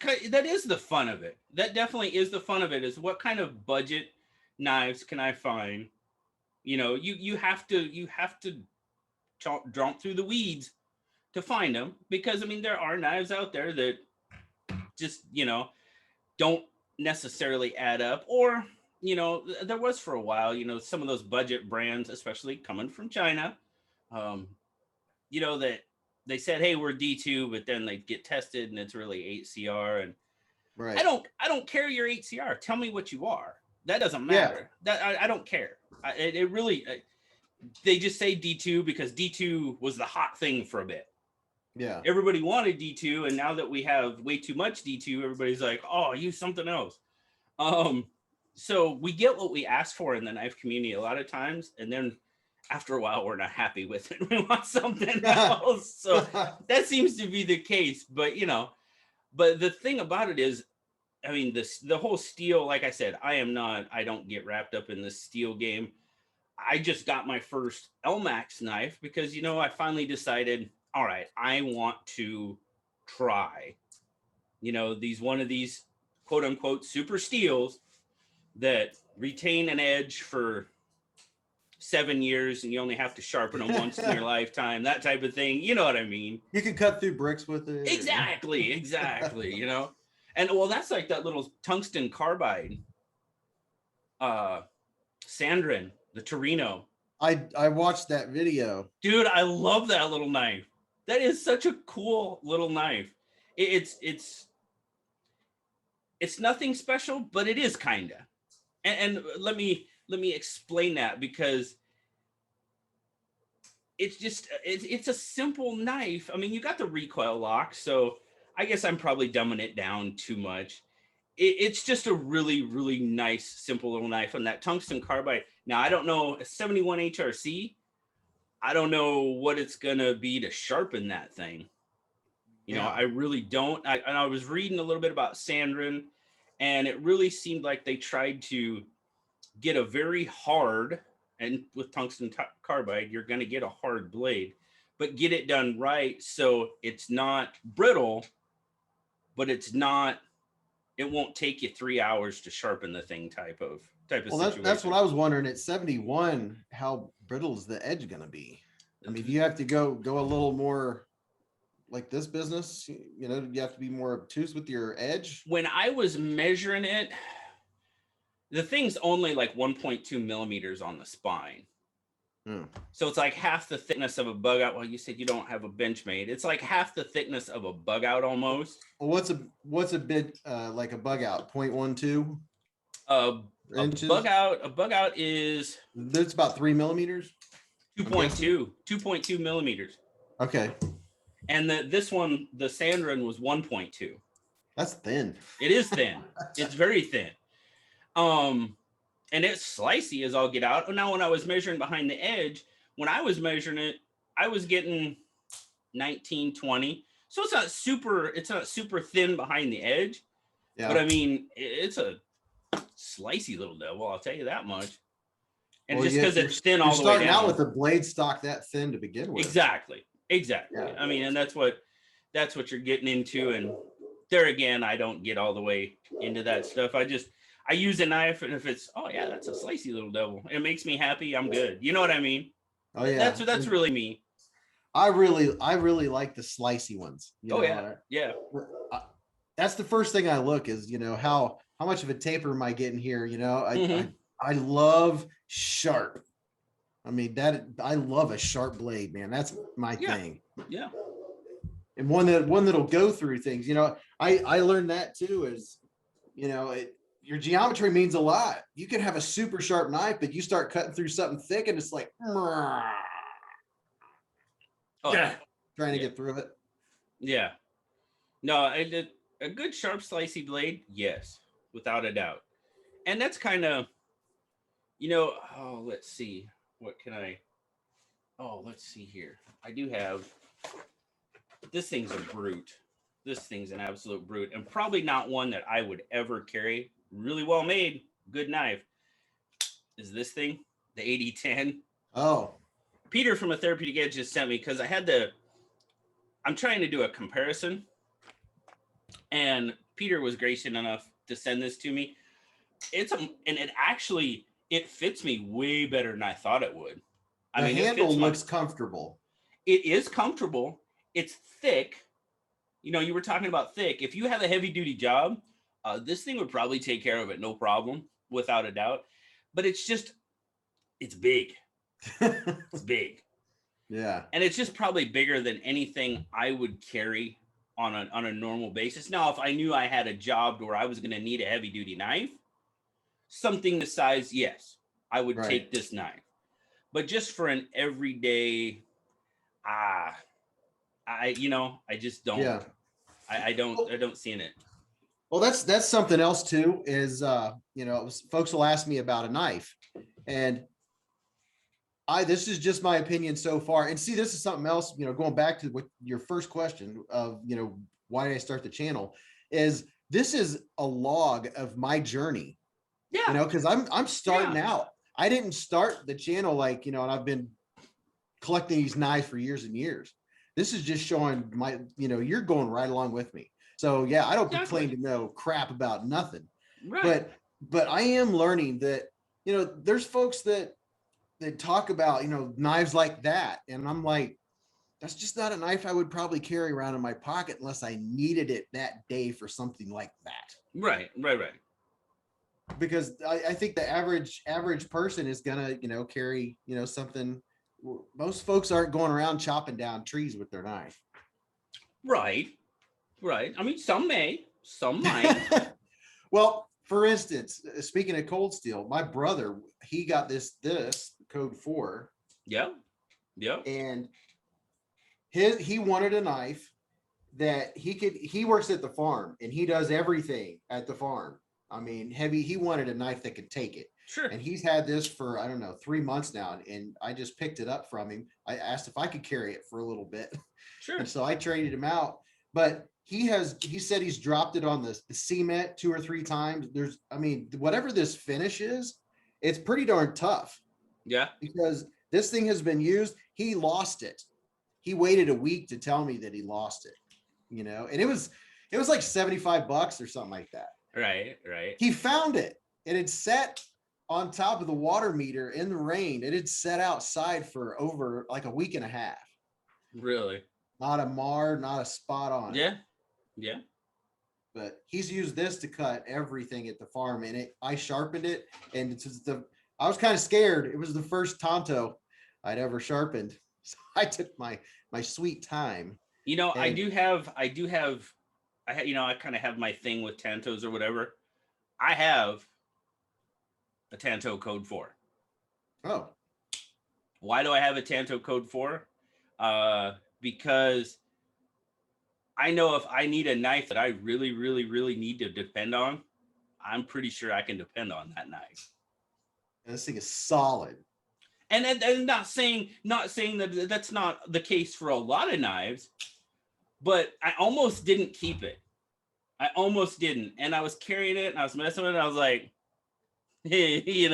is the fun of it. That definitely is the fun of it, is what kind of budget knives can I find? You have to jump through the weeds to find them, because I mean, there are knives out there that just, don't necessarily add up, or, there was for a while, some of those budget brands, especially coming from China, you know, that they said, hey, we're D2, but then they get tested and it's really 8CR. And Right. I don't care your 8CR. Tell me what you are. That doesn't Yeah. matter. That I don't care. It really, they just say D2 because D2 was the hot thing for a bit. Yeah. Everybody wanted D2, and now that we have way too much D2, everybody's like, oh, use something else. So we get what we ask for in the knife community a lot of times, and then after a while, we're not happy with it. We want something else. So that seems to be the case. But you know, but the thing about it is, I mean, the whole steel, like I said, I don't get wrapped up in the steel game. I just got my first LMAX knife because, you know, I finally decided, all right, I want to try, you know, one of these quote unquote super steels that retain an edge for 7 years and you only have to sharpen them once in your lifetime, that type of thing. You know what I mean? You can cut through bricks with it. Exactly. You know, and well, that's like that little tungsten carbide, Sandrin, the Torino. I watched that video. Dude, I love that little knife. That is such a cool little knife. It's nothing special, but it is kinda. And let me explain that, because it's a simple knife. I mean, you got the recoil lock, so I guess I'm probably dumbing it down too much. It's just a really, really nice, simple little knife. And that tungsten carbide. Now, I don't know, a 71 HRC. I don't know what it's gonna be to sharpen that thing. You know, I really don't. I was reading a little bit about Sandrin, and it really seemed like they tried to get a very hard, and with tungsten carbide, you're gonna get a hard blade, but get it done right so it's not brittle, but it won't take you 3 hours to sharpen the thing type of situation. That's what I was wondering. At 71, how brittle is the edge going to be? I mean, do you have to go a little more like this business? You know, you have to be more obtuse with your edge. When I was measuring it, the thing's only like 1.2 millimeters on the spine. So it's like half the thickness of a bug out. Well, you said you don't have a Benchmade. It's like half the thickness of a bug out almost. Well, what's a bit like a bug out? 0.12 inches? A bug out is It's about 3 millimeters. 2.2 millimeters. Okay. And this one, the Sandrin, was 1.2. That's thin. It is thin. It's very thin. And it's slicey as all get out. Now, when I was measuring behind the edge, when I was measuring it, I was getting 19, 20. So it's not super thin behind the edge. Yeah. But I mean, it's a slicey little devil, I'll tell you that much. And just because it's thin all the way down. You're starting out with a blade stock that thin to begin with. Exactly. Yeah. I mean, and that's what you're getting into. And there again, I don't get all the way into that stuff. I use a knife, and if it's, oh yeah, that's a slicey little devil, it makes me happy, I'm good. You know what I mean? Oh yeah. That's really me. I really like the slicey ones. Yeah. That's the first thing I look is, you know, how much of a taper am I getting here? You know, I love sharp. I mean, I love a sharp blade, man. That's my thing. Yeah. And one that'll go through things. You know, I learned that too. Is, you know, your geometry means a lot. You can have a super sharp knife, but you start cutting through something thick, and it's like, trying to get through it. Yeah. No, a good sharp slicey blade, yes, without a doubt. And that's kind of, you know, let's see. Let's see here. I do have, this thing's a brute. This thing's an absolute brute, and probably not one that I would ever carry. Really well made, good knife. Is this thing, the 8010? Oh. Peter from A Therapeutic Edge just sent me, because I'm trying to do a comparison, and Peter was gracious enough to send this to me. It fits me way better than I thought it would. The handle looks comfortable. It is comfortable. It's thick. You know, you were talking about thick. If you have a heavy duty job, this thing would probably take care of it, no problem, without a doubt. But it's big. It's big. Yeah. And it's just probably bigger than anything I would carry on a normal basis. Now, if I knew I had a job where I was going to need a heavy duty knife, something the size, yes, I would Right. take this knife. But just for an everyday, I just don't. Yeah. I don't see in it. Well, that's something else too, is folks will ask me about a knife, and this is just my opinion so far. And see, this is something else, going back to what your first question of, why did I start the channel, is this is a log of my journey. Yeah. Because I'm starting out. I didn't start the channel like, and I've been collecting these knives for years and years. This is just showing my, you're going right along with me. So yeah, I don't claim to know crap about nothing. Right. But I am learning that, there's folks that talk about, knives like that. And I'm like, that's just not a knife I would probably carry around in my pocket unless I needed it that day for something like that. Right. Because I think the average person is gonna, carry, something. Most folks aren't going around chopping down trees with their knife. Right. I mean, some may, some might. Well, for instance, speaking of cold steel, my brother, he got this code 4. Yeah. And he wanted a knife that he works at the farm and he does everything at the farm. I mean, he wanted a knife that could take it. Sure. And he's had this for, I don't know, 3 months now. And I just picked it up from him. I asked if I could carry it for a little bit. Sure. And so I traded him out. But he said he's dropped it on the cement 2 or 3 times. Whatever this finish is, it's pretty darn tough. Yeah. Because this thing has been used. He lost it. He waited a week to tell me that he lost it, and it was like $75 or something like that. Right. He found it. It had sat on top of the water meter in the rain. It had sat outside for over like a week and a half. Really? Not a mar, not a spot on it. Yeah. But he's used this to cut everything at the farm, and I sharpened it, and I was kind of scared. It was the first Tonto I'd ever sharpened. So I took my sweet time. I kind of have my thing with Tantos or whatever. I have a Tanto code 4. Oh. Why do I have a Tanto code 4? Because I know if I need a knife that I really, really, really need to depend on, I'm pretty sure I can depend on that knife. And this thing is solid. And not saying that that's not the case for a lot of knives, but I almost didn't keep it. I almost didn't. And I was carrying it and I was messing with it. And I was like, hey, and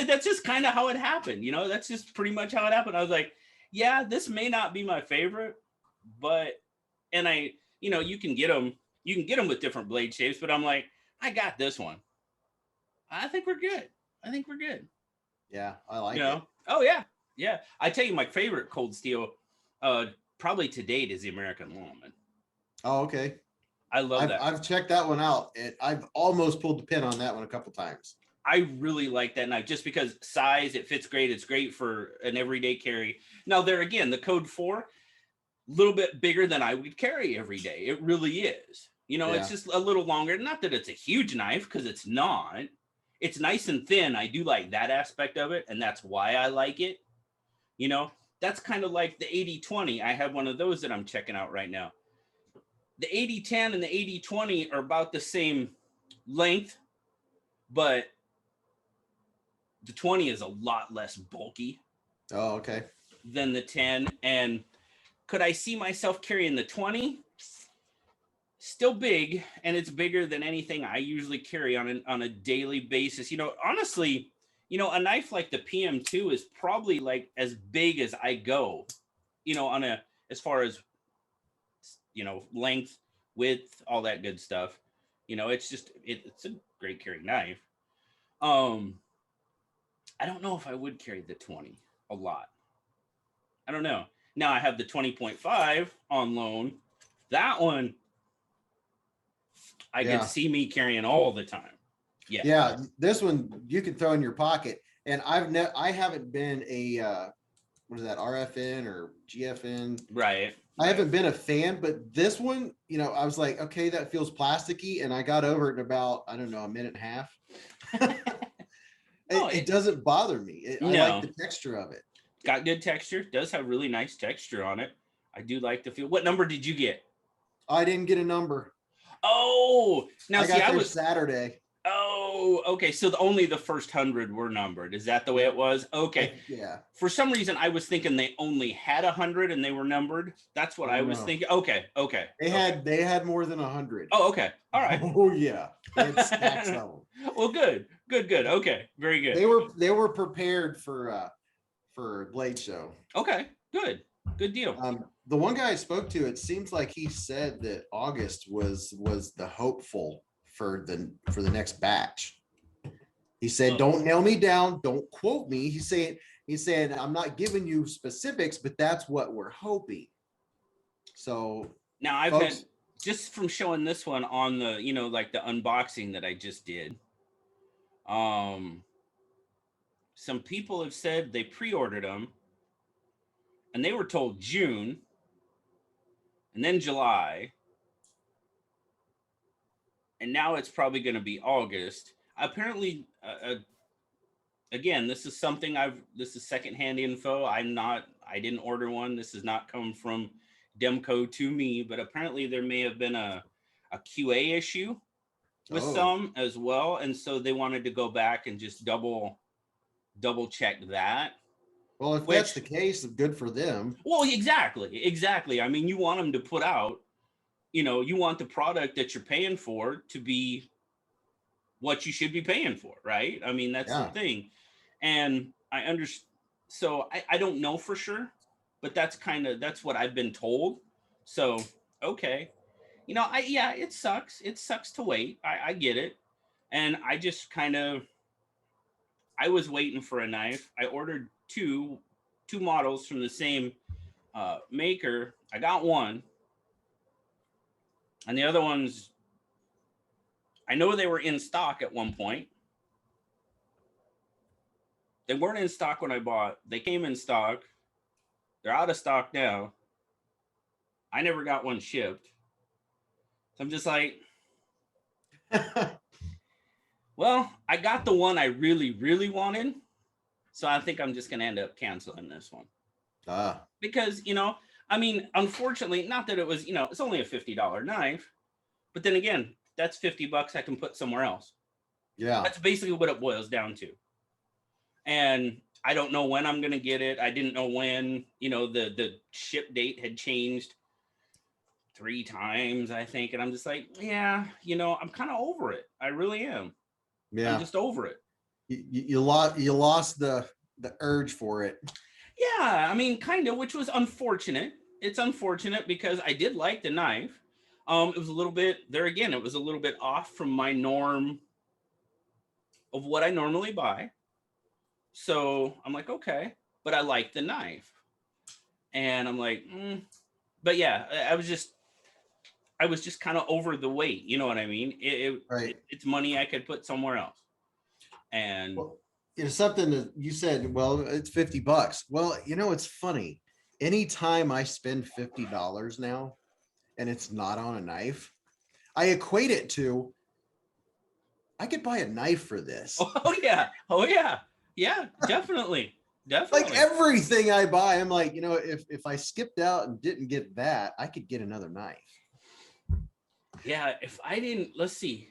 that's just kind of how it happened. That's just pretty much how it happened. I was like, yeah, this may not be my favorite, but, and you can get them with different blade shapes, but I'm like, I got this one. I think we're good. Yeah, I like it. Oh yeah. Yeah. I tell you, my favorite cold steel, probably to date, is the American Lawman. Oh, okay. I love that. I've checked that one out. I've almost pulled the pin on that one a couple times. I really like that knife just because size, it fits great. It's great for an everyday carry. Now there again, the code 4, a little bit bigger than I would carry every day. It really is. It's just a little longer. Not that it's a huge knife, because it's not. It's nice and thin. I do like that aspect of it, and that's why I like it. That's kind of like the 80-20. I have one of those that I'm checking out right now. The 80-10 and the 80-20 are about the same length, but the 20 is a lot less bulky. Oh, okay. Than the 10. And could I see myself carrying the 20? Still big, and it's bigger than anything I usually carry on a daily basis. Honestly, a knife like the PM2 is probably like as big as I go, as far as, length, width, all that good stuff. It's a great carrying knife. I don't know if I would carry the 20 a lot. I don't know. Now I have the 20.5 on loan. That one, I can see me carrying all the time. Yeah. Yeah. This one you can throw in your pocket. And I haven't been a what is that, RFN or GFN? Right. I haven't been a fan, but this one, you know, I was like, okay, that feels plasticky, and I got over it in about, I don't know, a minute and a half. No, It doesn't bother me. I like no, the texture of it. got good texture. Does have really nice texture on it. I do like the feel. What number did you get? I didn't get a number. Oh, now I see, got I there was. Saturday. Oh, okay. So only the first 100 were numbered. Is that the way it was? Okay. Yeah. For some reason, I was thinking they only had 100 and they were numbered. That's what Oh, I was no. thinking. Okay. Okay. They had more than 100. Oh, okay. All right. Oh yeah. They had stacks of them. Well, good. Good. Good. Okay. Very good. They were prepared for Blade Show. Okay. Good. Good deal. The one guy I spoke to, it seems like he said that August was the hopeful for the next batch. He said, "Don't nail me down, don't quote me." He's saying, "I'm not giving you specifics, but that's what we're hoping." So Now I've folks, had, just from showing this one on the, like the unboxing that I just did. Some people have said they pre-ordered them and they were told June and then July. And now it's probably going to be August. Apparently, again, this is something this is secondhand info. I didn't order one. This has not come from Demco to me, but apparently there may have been a QA issue with some as well. And so they wanted to go back and just double check that. Well, if that's the case, good for them. Well, exactly. I mean, you want them to put out, you want the product that you're paying for to be what you should be paying for, right? I mean, that's the thing. And I understand. So I don't know for sure, but that's what I've been told. So, okay. It sucks. It sucks to wait. I get it. And I just I was waiting for a knife. I ordered two models from the same maker. I got one, and the other ones, I know they were in stock at one point. They weren't in stock when I bought. They came in stock. They're out of stock now. I never got one shipped. So I'm just like, well, I got the one I really, really wanted. So I think I'm just going to end up canceling this one. Because, I mean, unfortunately, not that it was, it's only a $50 knife. But then again, that's $50 I can put somewhere else. Yeah. That's basically what it boils down to. And I don't know when I'm going to get it. I didn't know when, the ship date had changed 3 times, I think. And I'm just like, yeah, I'm kind of over it. I really am. Yeah. I'm just over it. You lost the urge for it. Yeah. I mean, kind of, which was unfortunate. It's unfortunate because I did like the knife. It was a little bit there again. It was a little bit off from my norm of what I normally buy. So I'm like, okay, but I like the knife. And I'm like, but yeah, I was just kind of over the wait. You know what I mean? It's money I could put somewhere else. And it's something that you said, well, it's $50. Well, it's funny. Anytime I spend $50 now and it's not on a knife, I equate it to, I could buy a knife for this. Oh yeah. Yeah, definitely. Like everything I buy, I'm like, if I skipped out and didn't get that, I could get another knife. Yeah, if I didn't, let's see.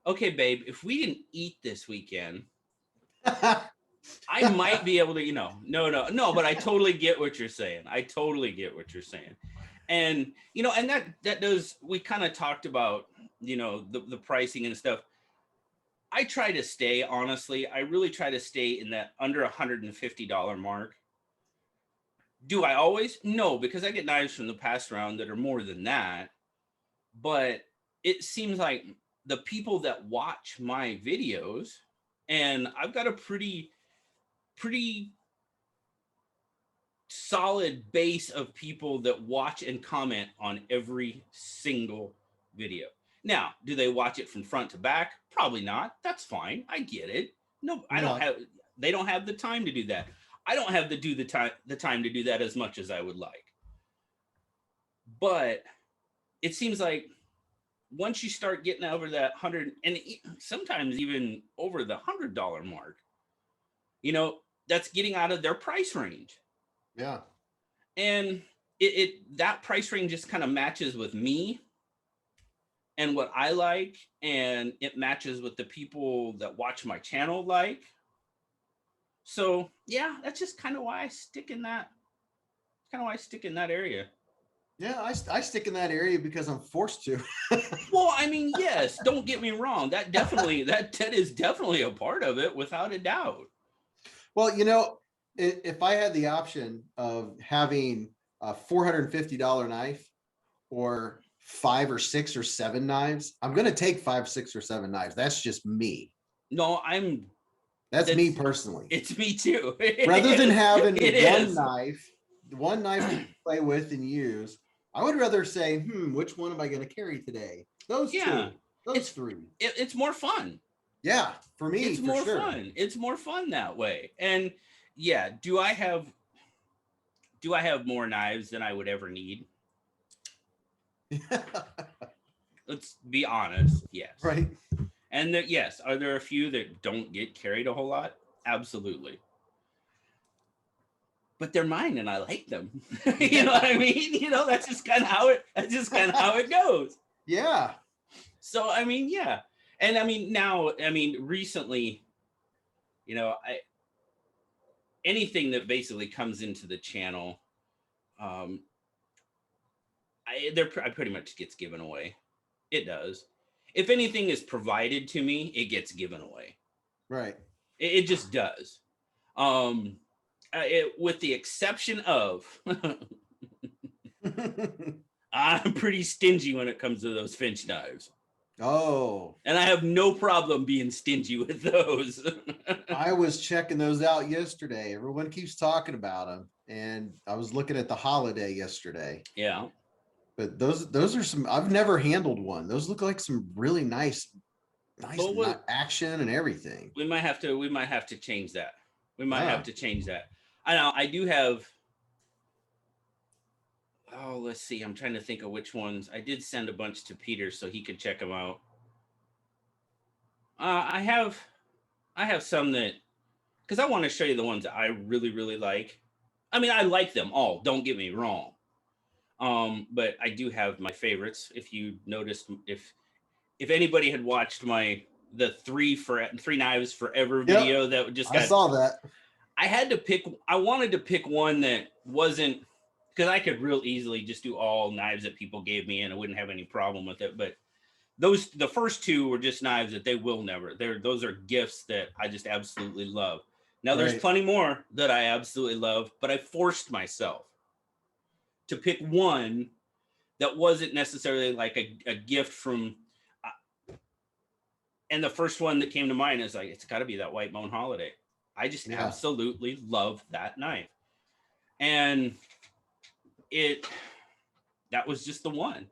Okay, babe, if we didn't eat this weekend, I might be able to, no, but I totally get what you're saying. And, and that does, we kind of talked about, the pricing and stuff. I try to stay, honestly, I really try to stay in that under $150 mark. Do I always? No, because I get knives from the past round that are more than that. But it seems like the people that watch my videos, and I've got a pretty solid base of people that watch and comment on every single video. Now, do they watch it from front to back? Probably not. That's fine. I get it. No, I don't have, They don't have the time to do that. I don't have the time to do that as much as I would like. But it seems like once you start getting over that 100 and sometimes even over the $100 mark, you know, that's getting out of their price range. Yeah. And that price range just kind of matches with me and what I like, and it matches with the people that watch my channel like. So yeah, that's just kind of why I stick in that. Area. Yeah, I stick in that area because I'm forced to. Well, I mean, yes, don't get me wrong. That definitely that is definitely a part of it, without a doubt. Well, you know, if I had the option of having a $450 knife or 5 or 6 or 7 knives, I'm going to take 5, 6 or 7 knives. That's just me. No, that's me personally. It's me too. Rather than having one knife to play with and use, I would rather say, which one am I going to carry today? Those two, those three. It's more fun. Yeah, for me, it's more fun. It's more fun that way. And yeah, do I have more knives than I would ever need? Let's be honest. Yes. Right. And yes, are there a few that don't get carried a whole lot? Absolutely. But they're mine and I like them. You know what I mean? You know, that's just kind of how it goes. Yeah. So I mean, yeah. And I mean, recently, you know, anything that basically comes into the channel, I pretty much gets given away. It does. If anything is provided to me, it gets given away. Right. It just does. With the exception of, I'm pretty stingy when it comes to those Finch knives. Oh. And I have no problem being stingy with those. I was checking those out yesterday. Everyone keeps talking about them. And I was looking at the Holiday yesterday. Yeah. But those are some, I've never handled one. Those look like some really nice action and everything. We might have to change that. Have to change that. I know I do have. Oh, let's see. I'm trying to think of which ones. I did send a bunch to Peter so he could check them out. I have some that, because I want to show you the ones that I really, really like. I mean, I like them all. Don't get me wrong. But I do have my favorites. If you noticed, if anybody had watched the three knives forever video that just got, I saw that. I wanted to pick one that wasn't, because I could real easily just do all knives that people gave me and I wouldn't have any problem with it. But the first two were just knives that they will never. Those are gifts that I just absolutely love. Now there's plenty more that I absolutely love, but I forced myself to pick one that wasn't necessarily like a gift from. And the first one that came to mind is like, it's got to be that White Bone Holiday. I just absolutely love that knife. And that was just the one.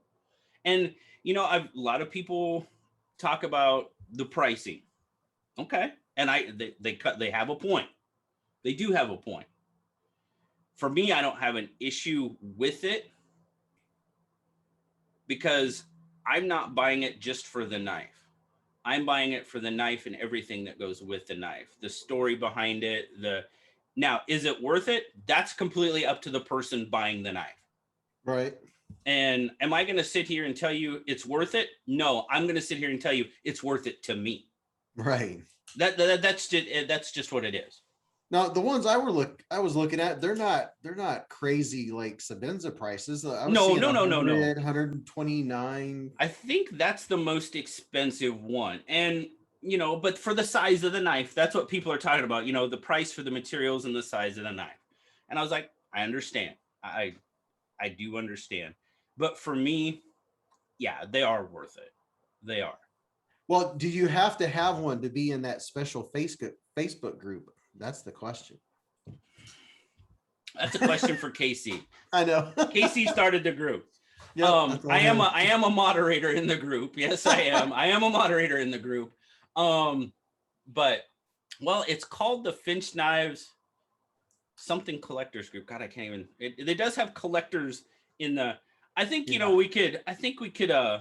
And, you know, a lot of people talk about the pricing. Okay. And they have a point. They do have a point. For me, I don't have an issue with it because I'm not buying it just for the knife. I'm buying it for the knife and everything that goes with the knife, the story behind it. Now, is it worth it? That's completely up to the person buying the knife. Right. And am I going to sit here and tell you it's worth it? No, I'm going to sit here and tell you it's worth it to me. Right. That's just what it is. Now, the ones I was looking at, they're not crazy like Sabenza prices. No. 129. I think that's the most expensive one. And, you know, but for the size of the knife, that's what people are talking about, you know, the price for the materials and the size of the knife. And I was like, I understand. I do understand. But for me, yeah, they are worth it. They are. Well, do you have to have one to be in that special Facebook group? That's the question. That's a question for Casey. I know. Casey started the group. Yep, I am a moderator in the group. Yes, I am. I am a moderator in the group. But Well, it's called the Finch Knives something collectors group. God, I can't even. It does have collectors in the. I think Yeah. we could. I think we could. I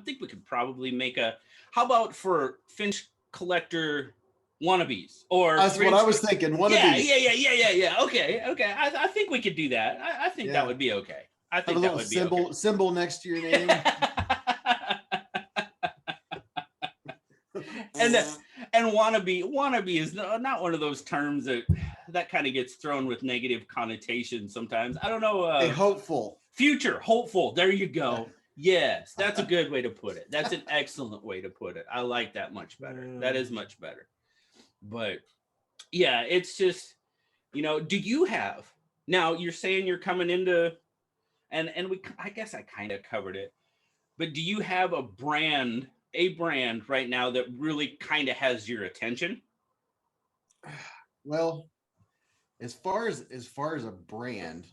think we could probably make a. How about for Finch collector wannabes or That's what Finch? I was thinking. One of Yeah, these. yeah. Okay. I think we could do that. I think that Yeah. would be okay. I Have a think that little would be okay. symbol next to your name. and and wannabe is not one of those terms that kind of gets thrown with negative connotations sometimes. I don't know. Hey, hopeful. Future hopeful. There you go. Yes, that's a good way to put it. That's an excellent way to put it. I like that much better. That is much better. But yeah, it's just, do you have, now you're saying you're coming into, and we, I guess I kind of covered it, but do you have a brand right now that really kind of has your attention? Well, as far as a brand,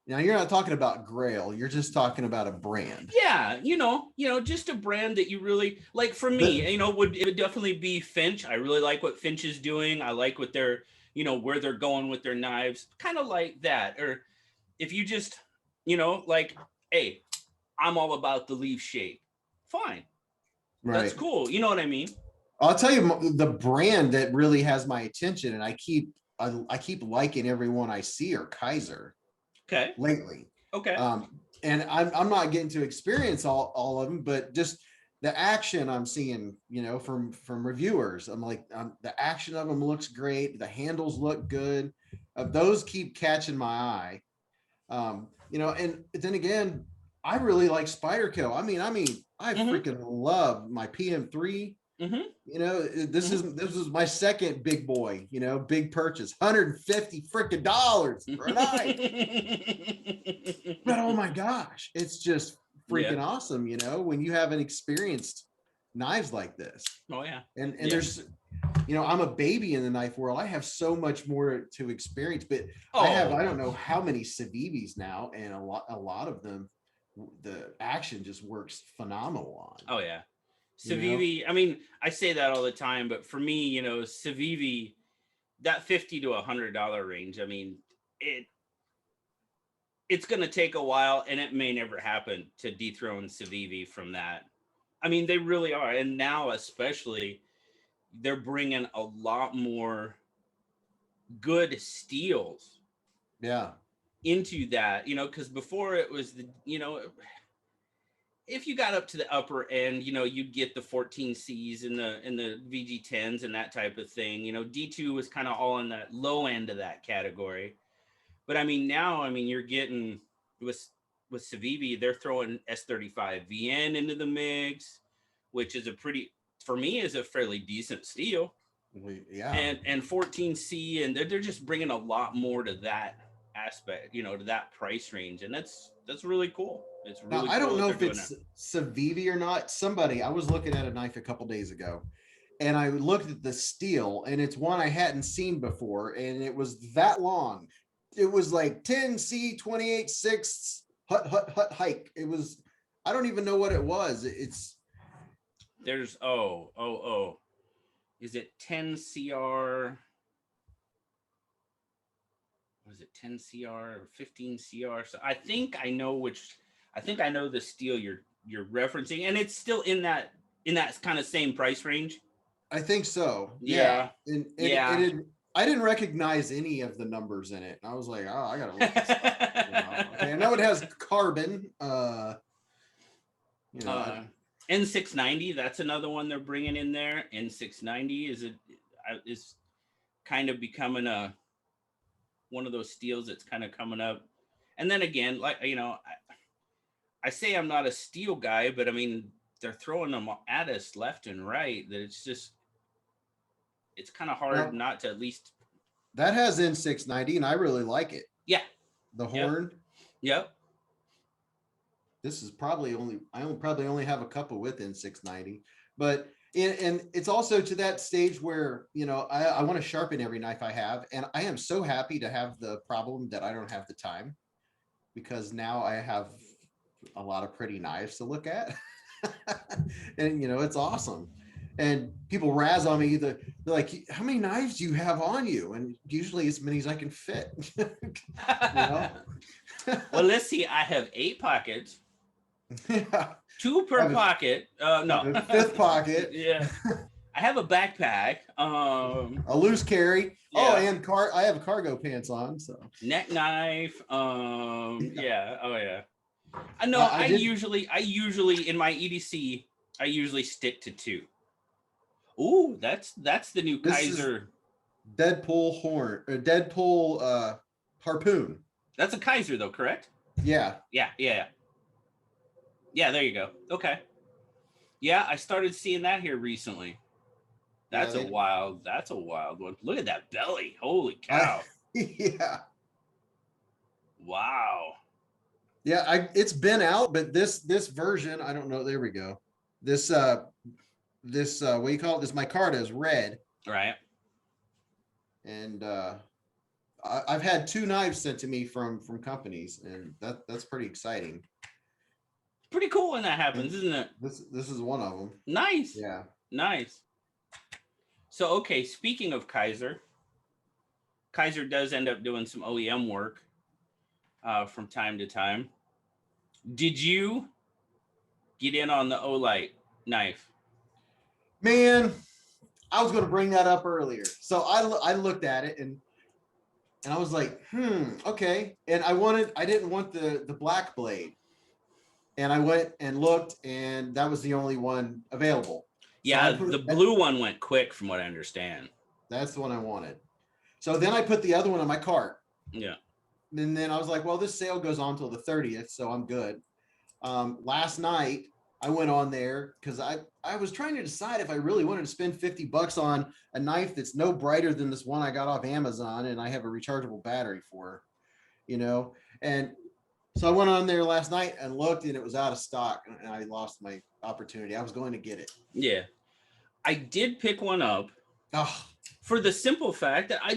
now you're not talking about Grail. You're just talking about a brand. Yeah, just a brand that you really like. For But me, it would definitely be Finch. I really like what Finch is doing. I like what they're, where they're going with their knives, kind of like that. Or if you just, like, hey, I'm all about the leaf shape. Fine, that's right. cool. You know what I mean? I'll tell you the brand that really has my attention, and I keep liking everyone I see are Kaiser Okay. lately. Okay. And I'm not getting to experience all of them, but just the action I'm seeing, from reviewers, I'm like, the action of them looks great. The handles look good. Those keep catching my eye. And then again, I really like Spyderco. I Mm-hmm. freaking love my PM3. Mm-hmm. This is my second big boy, big purchase, $150 freaking dollars for a knife. But oh my gosh, it's just Yeah. freaking awesome, when you haven't experienced knives like this. Oh yeah. And Yeah. there's, I'm a baby in the knife world. I have so much more to experience, but I Oh. don't know how many Civivis now, and a lot of them, the action just works phenomenal on. Oh yeah. Civivi, I mean, I say that all the time, but for me, Civivi, that $50 to $100 range, I mean, it's going to take a while, and it may never happen to dethrone Civivi from that. I mean, they really are, and now especially, they're bringing a lot more good steels Yeah. into that, because before it was if you got up to the upper end, you'd get the 14Cs and the VG10s and that type of thing. D2 was kind of all in that low end of that category. But I mean, now, you're getting with Civivi, they're throwing S35 VN into the mix, which is for me, is a fairly decent steel. Yeah. And 14C, and they're just bringing a lot more to that aspect, to that price range, and that's really cool. It's Now, really I cool don't what know they're if doing now. it's Civivi or not. I was looking at a knife a couple days ago, and I looked at the steel, and it's one I hadn't seen before, and it was that long. It was like 10C 28/6 hut hike. It was, I don't even know what it was. There's is it 10 CR? Was it 10 CR or 15 CR? So I think I know the steel you're referencing, and it's still in that kind of same price range. I think so. Yeah. Yeah. And Yeah. I didn't recognize any of the numbers in it. And I was like, oh, I gotta look this up. Okay, I know it has carbon. You know, N690, that's another one they're bringing in there. N690 is kind of becoming one of those steels that's kind of coming up. And then again, like, I say I'm not a steel guy, but I mean, they're throwing them at us left and right, that it's kind of hard well, not to at least. that has N690, and I really like it. Yeah. The Yep. horn. Yep. This is probably only have a couple with N690, but and it's also to that stage where, I want to sharpen every knife I have, and I am so happy to have the problem that I don't have the time, because now I have a lot of pretty knives to look at. And it's awesome. and people razz on me. They're like, "How many knives do you have on you?" And usually as many as I can fit. You know. Well, let's see. I have 8 pockets, Yeah. 2 I per have pocket. No. a fifth pocket, Yeah. I have a backpack. a loose carry. Oh, Yeah. and I have cargo pants on. So Neck knife. yeah. Yeah. Oh yeah. I know. I did. I usually in my EDC, I usually stick to 2. Ooh, that's the new This is Kaiser. Deadpool horn or Deadpool harpoon. That's a Kaiser though, correct? Yeah. Yeah. Yeah. Yeah. There you go. Okay. Yeah, I started seeing that here recently. Yeah. That's a wild. That's a wild one. Look at that belly. Holy I cow. yeah. Wow. Yeah, it's been out, but this version, I don't know. There we go. This what do you call it? This micarta is red, Right. and I've had 2 knives sent to me from companies, and that's pretty exciting. Pretty cool when that And happens, isn't it? this is one of them. Nice. Yeah. Nice. So, okay, speaking of Kaiser, Kaiser does end up doing some OEM work from time to time. Did you get in on the Olight knife? Man, I was going to bring that up earlier. So I looked at it and I was like, okay. And I didn't want the black blade. And I went and looked, and that was the only one available. Yeah, the blue one went quick from what I understand. That's the one I wanted. So then I put the other one in my cart. Yeah. And then I was like, well, this sale goes on till the 30th, so I'm good. Last night I went on there because I was trying to decide if I really wanted to spend $50 on a knife that's no brighter than this one I got off Amazon, and I have a rechargeable battery for, and so I went on there last night and looked, and it was out of stock, and I lost my opportunity. I was going to get it. Yeah. I did pick one up Oh, for the simple fact that I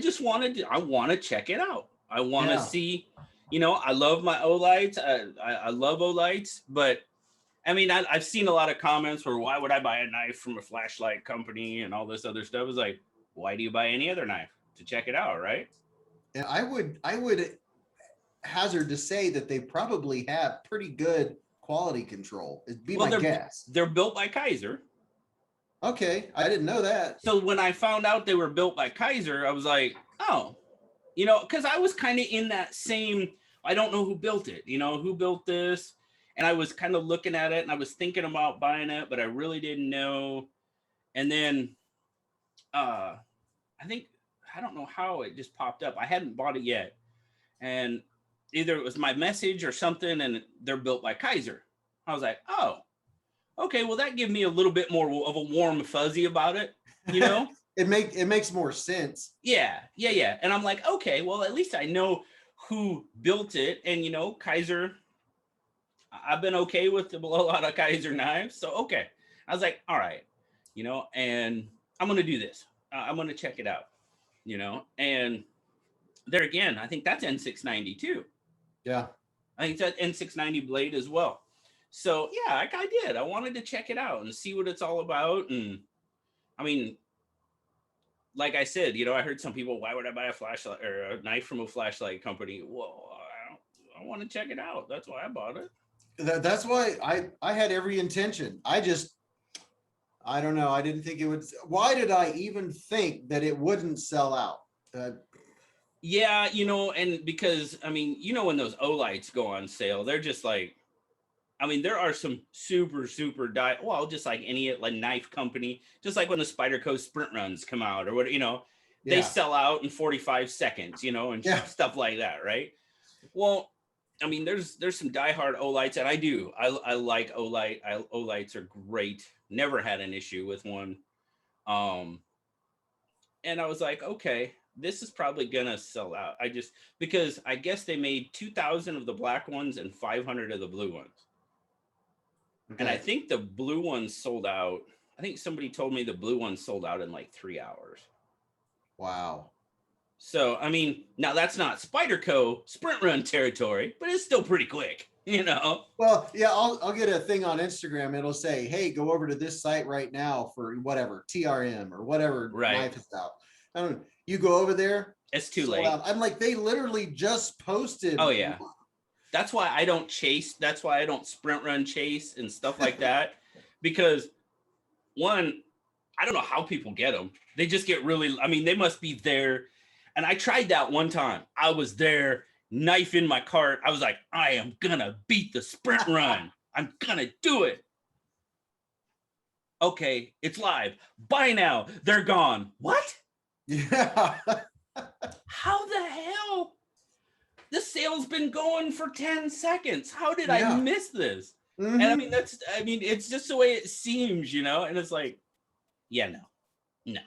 want to check it out. I want to see, I love my Olights. I love Olights, but I mean, I've seen a lot of comments where why would I buy a knife from a flashlight company and all this other stuff. It's like, why do you buy any other knife? To check it out, right? And I would hazard to say that they probably have pretty good quality control. It'd be my guess. They're built by Kaiser. Okay, I didn't know that. So when I found out they were built by Kaiser, I was like, oh, because I was kind of in that same, I don't know who built it, who built this. And I was kind of looking at it and I was thinking about buying it, but I really didn't know. And then I don't know how it just popped up. I hadn't bought it yet. And either it was my message or something, and they're built by Kaiser. I was like, oh, okay, well, that gave me a little bit more of a warm fuzzy about it, It makes more sense. Yeah. And I'm like, okay, well, at least I know who built it. And, Kaiser, I've been okay with a lot of Kaiser knives. So, okay. I was like, all right, and I'm going to do this. I'm going to check it out, and there again, I think that's N690 too. Yeah. I think that N690 blade as well. So yeah, I did. I wanted to check it out and see what it's all about. And I mean, like I said, I heard some people, why would I buy a flashlight or a knife from a flashlight company? Well, I want to check it out. That's why I bought it. That's why I had every intention. I don't know. I didn't think it would. Why did I even think that it wouldn't sell out? Yeah, and because, I mean, when those Olights go on sale, they're just like, I mean, there are some super just like any like knife company, just like when the Spyderco sprint runs come out or what, they sell out in 45 seconds, and stuff like that, right? Well, I mean, there's some diehard Olights, and I like Olight. Olights are great. Never had an issue with one. And I was like, okay, this is probably gonna sell out. Because I guess they made 2,000 of the black ones and 500 of the blue ones. Okay. And I think the blue ones sold out. I think somebody told me the blue ones sold out in like 3 hours. Wow. So, I mean, now that's not Spyderco sprint run territory, but it's still pretty quick, you know? Well, yeah, I'll get a thing on Instagram. It'll say, hey, go over to this site right now for whatever, TRM or whatever Right. knife is out. I don't know. You go over there. It's too sold late. out. I'm like, they literally just posted. Oh, yeah. That's why I don't chase. That's why I don't sprint run chase and stuff like that. Because one, I don't know how people get them. They just get really, I mean, they must be there. And I tried that one time. I was there, knife in my cart. I was like, I am gonna beat the sprint run. I'm gonna do it. Okay, it's live. Buy now. They're gone. What? Yeah. How the hell? The sale's been going for 10 seconds. How did Yeah. I miss this? Mhm. And I mean, it's just the way it seems, you know? And it's like, yeah, no. No.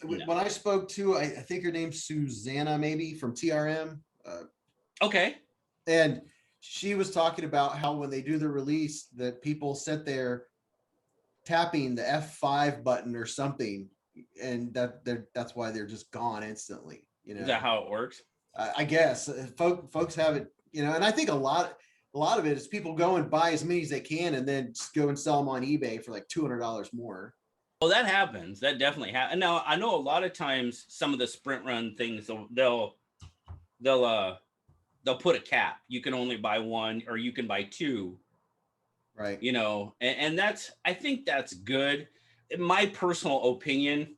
When I spoke to, I think her name's Susanna, maybe from TRM. Okay. And she was talking about how when they do the release, that people sit there tapping the F5 button or something, and that's why they're just gone instantly. You know, Is that how it works? I guess folks have it, you know, and I think a lot of it is people go and buy as many as they can and then just go and sell them on eBay for like $200 more. Well, that happens. That definitely happens. Now, I know a lot of times some of the sprint run things, they'll put a cap. You can only buy one, or you can buy two. Right. You know, and I think that's good. In my personal opinion,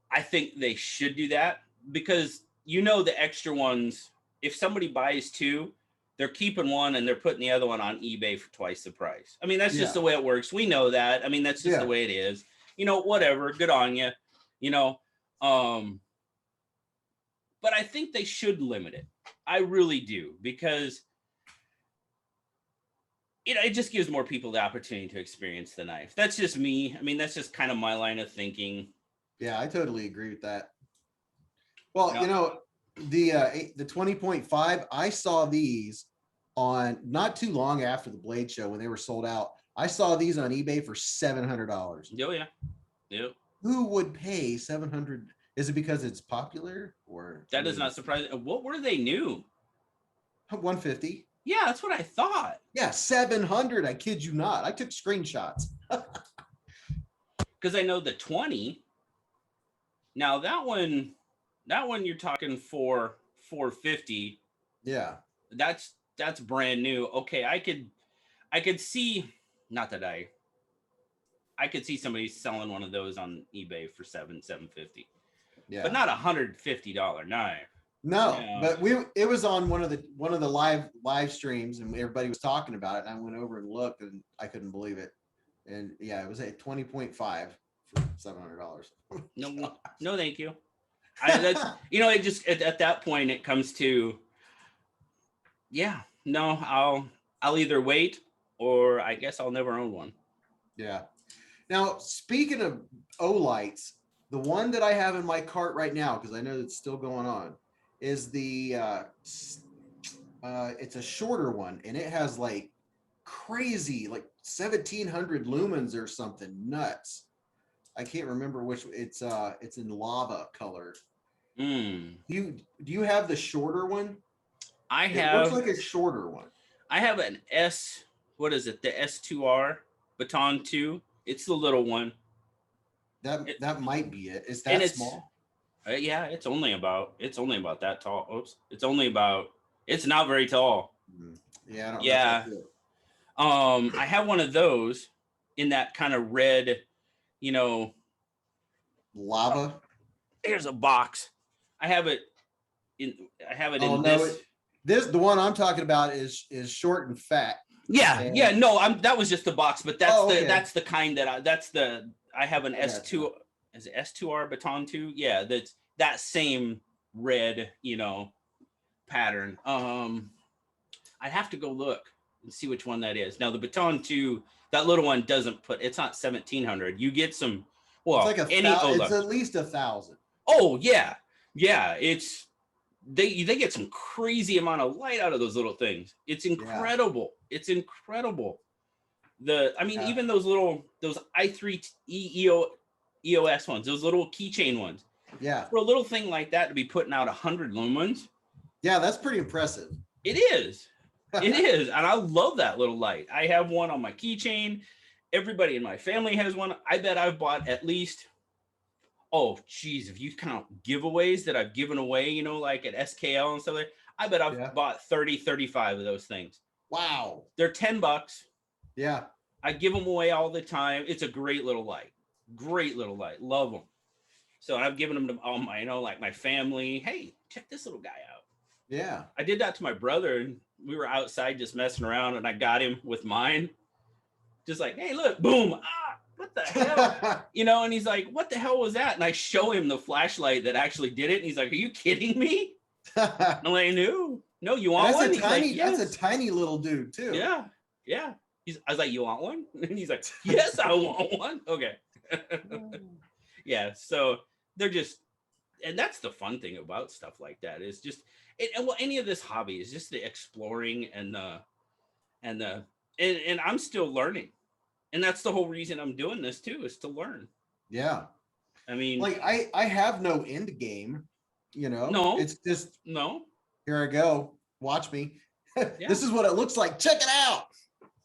I think they should do that, because you know, the extra ones, if somebody buys two, they're keeping one and they're putting the other one on eBay for twice the price. I mean, that's just the way it works. We know that. I mean, that's just the way it is. You know, whatever, good on you. You know, but I think they should limit it. I really do, because it just gives more people the opportunity to experience the knife. That's just me. I mean, that's just kind of my line of thinking. Yeah, I totally agree with that. Well, you know, the 20.5, I saw these on not too long after the Blade Show when they were sold out. I saw these on eBay for $700. Oh yeah. Yep. Who would pay $700? Is it because it's popular, or that does not surprise me? What were they new? 150. Yeah, that's what I thought. Yeah, 700. I kid you not. I took screenshots. Because I know the 20. Now that one you're talking for 450. Yeah. That's brand new. Okay, I could see, not that I could see somebody selling one of those on eBay for $750. Yeah. But not $150 knife. No, Yeah. but it was on one of the live streams, and everybody was talking about it, and I went over and looked, and I couldn't believe it. And yeah, it was a 20.5 for $700. No, thank you. That's, you know, it just at that point it comes to, yeah, no, I'll either wait, or I guess I'll never own one. Yeah. Now, speaking of Olights, the one that I have in my cart right now, because I know it's still going on, is the it's a shorter one, and it has like crazy, like 1700 lumens or something nuts. I can't remember which. It's in lava color. Do you have the shorter one? It looks like a shorter one. I have an S. What is it? The S2R Baton 2. It's the little one. That might be it. Is that small? Yeah, it's only about that tall. Oops. It's not very tall. Yeah, I don't know. I have one of those in that kind of red, you know, lava. Here's a box. I have it in this. The one I'm talking about is short and fat. Yeah, no, that was just the box, but that's the kind that I have an S2. Is it S2R Baton 2? Yeah, that's that same red, you know, pattern. I'd have to go look and see which one that is. Now the Baton 2, that little one it's not 1700. You get some, well, it's like it's at least 1,000. Oh yeah. It's they get some crazy amount of light out of those little things. It's incredible. Yeah. It's incredible. Even those i3 EOS ones, those little keychain ones, Yeah. For a little thing like that to be putting out 100 lumens, Yeah, that's pretty impressive. it is. It is. And I love that little light. I have one on my keychain. Everybody in my family has one. I bet I've bought at least, oh, geez, if you count giveaways that I've given away, you know, like at SKL and stuff like that, I bet I've bought 30, 35 of those things. Wow. They're $10. Yeah. I give them away all the time. It's a great little light. Great little light. Love them. So I've given them to all my, you know, like my family. Hey, check this little guy out. Yeah. I did that to my brother, and we were outside just messing around, and I got him with mine. Just like, hey, look, boom. Ah, what the hell? You know, and he's like, what the hell was that? And I show him the flashlight that actually did it. And he's like, are you kidding me? I'm like, no, you want one? That's a tiny little dude too. Yeah. Yeah. I was like, you want one? And he's like, yes, I want one. Okay. Yeah. So they're just, and that's the fun thing about stuff like that is just, and well, any of this hobby is just the exploring and I'm still learning. And that's the whole reason I'm doing this too, is to learn. Yeah. I mean, like I have no end game, you know. No, it's just no. Here I go. Watch me. Yeah. This is what it looks like. Check it out.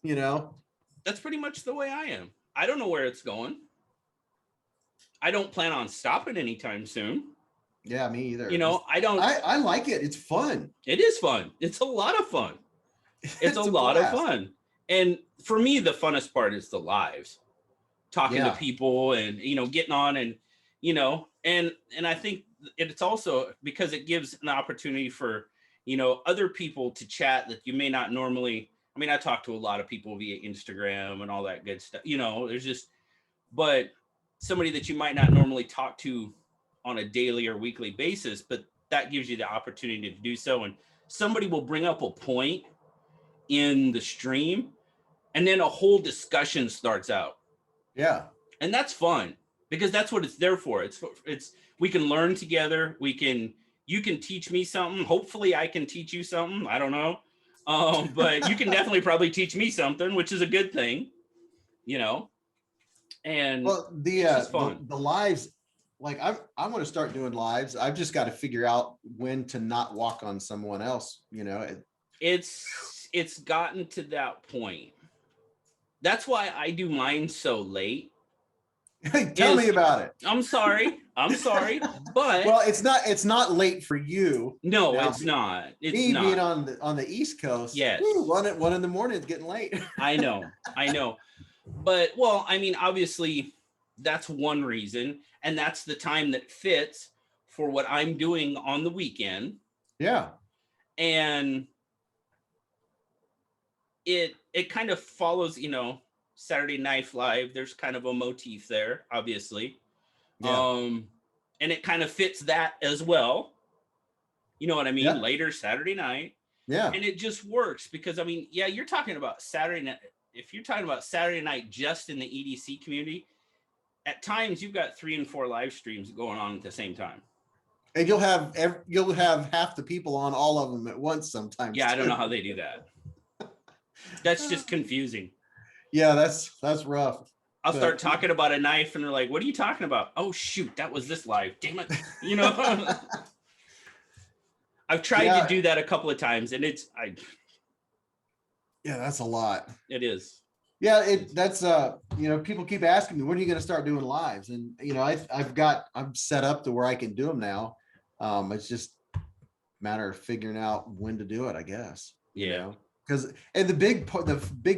You know. That's pretty much the way I am. I don't know where it's going. I don't plan on stopping anytime soon. Yeah, me either. You know, I like it. It's fun. It is fun. It's a lot of fun. It's a lot of fun. And for me, the funnest part is the lives, talking to people and, you know, getting on and, you know, and I think it's also because it gives an opportunity for, you know, other people to chat that you may not normally. I mean, I talk to a lot of people via Instagram and all that good stuff, you know, there's just, but somebody that you might not normally talk to on a daily or weekly basis, but that gives you the opportunity to do so. And somebody will bring up a point in the stream and then a whole discussion starts out. Yeah. And that's fun because that's what it's there for. It's we can learn together. You can teach me something. Hopefully I can teach you something. I don't know. But you can definitely probably teach me something, which is a good thing, you know. And well, the lives, like I want to start doing lives. I've just got to figure out when to not walk on someone else, you know. It's gotten to that point. That's why I do mine so late. Tell me about it. I'm sorry, but well, it's not late for you. No, now, it's not. It's not. Being on the East Coast. Yes. One in the morning, it's getting late. I know. But well, I mean, obviously, that's one reason, and that's the time that fits for what I'm doing on the weekend. Yeah. And it kind of follows, you know, Saturday Night Live. There's kind of a motif there, obviously. Yeah. And it kind of fits that as well. You know what I mean? Yeah. Later Saturday night. Yeah. And it just works because, I mean, yeah, you're talking about Saturday night. If you're talking about Saturday night just in the EDC community, at times you've got 3 and 4 live streams going on at the same time. And you'll have half the people on all of them at once sometimes. Yeah, I don't know how they do that. That's just confusing. Yeah, that's rough. I'll start talking about a knife and they're like, what are you talking about? Oh, shoot, that was this live. Damn it. You know, I've tried to do that a couple of times and yeah, that's a lot. It is. Yeah, that's you know, people keep asking me, when are you going to start doing lives? And you know, I'm set up to where I can do them now. It's just a matter of figuring out when to do it, I guess. Yeah. You know? Because and the big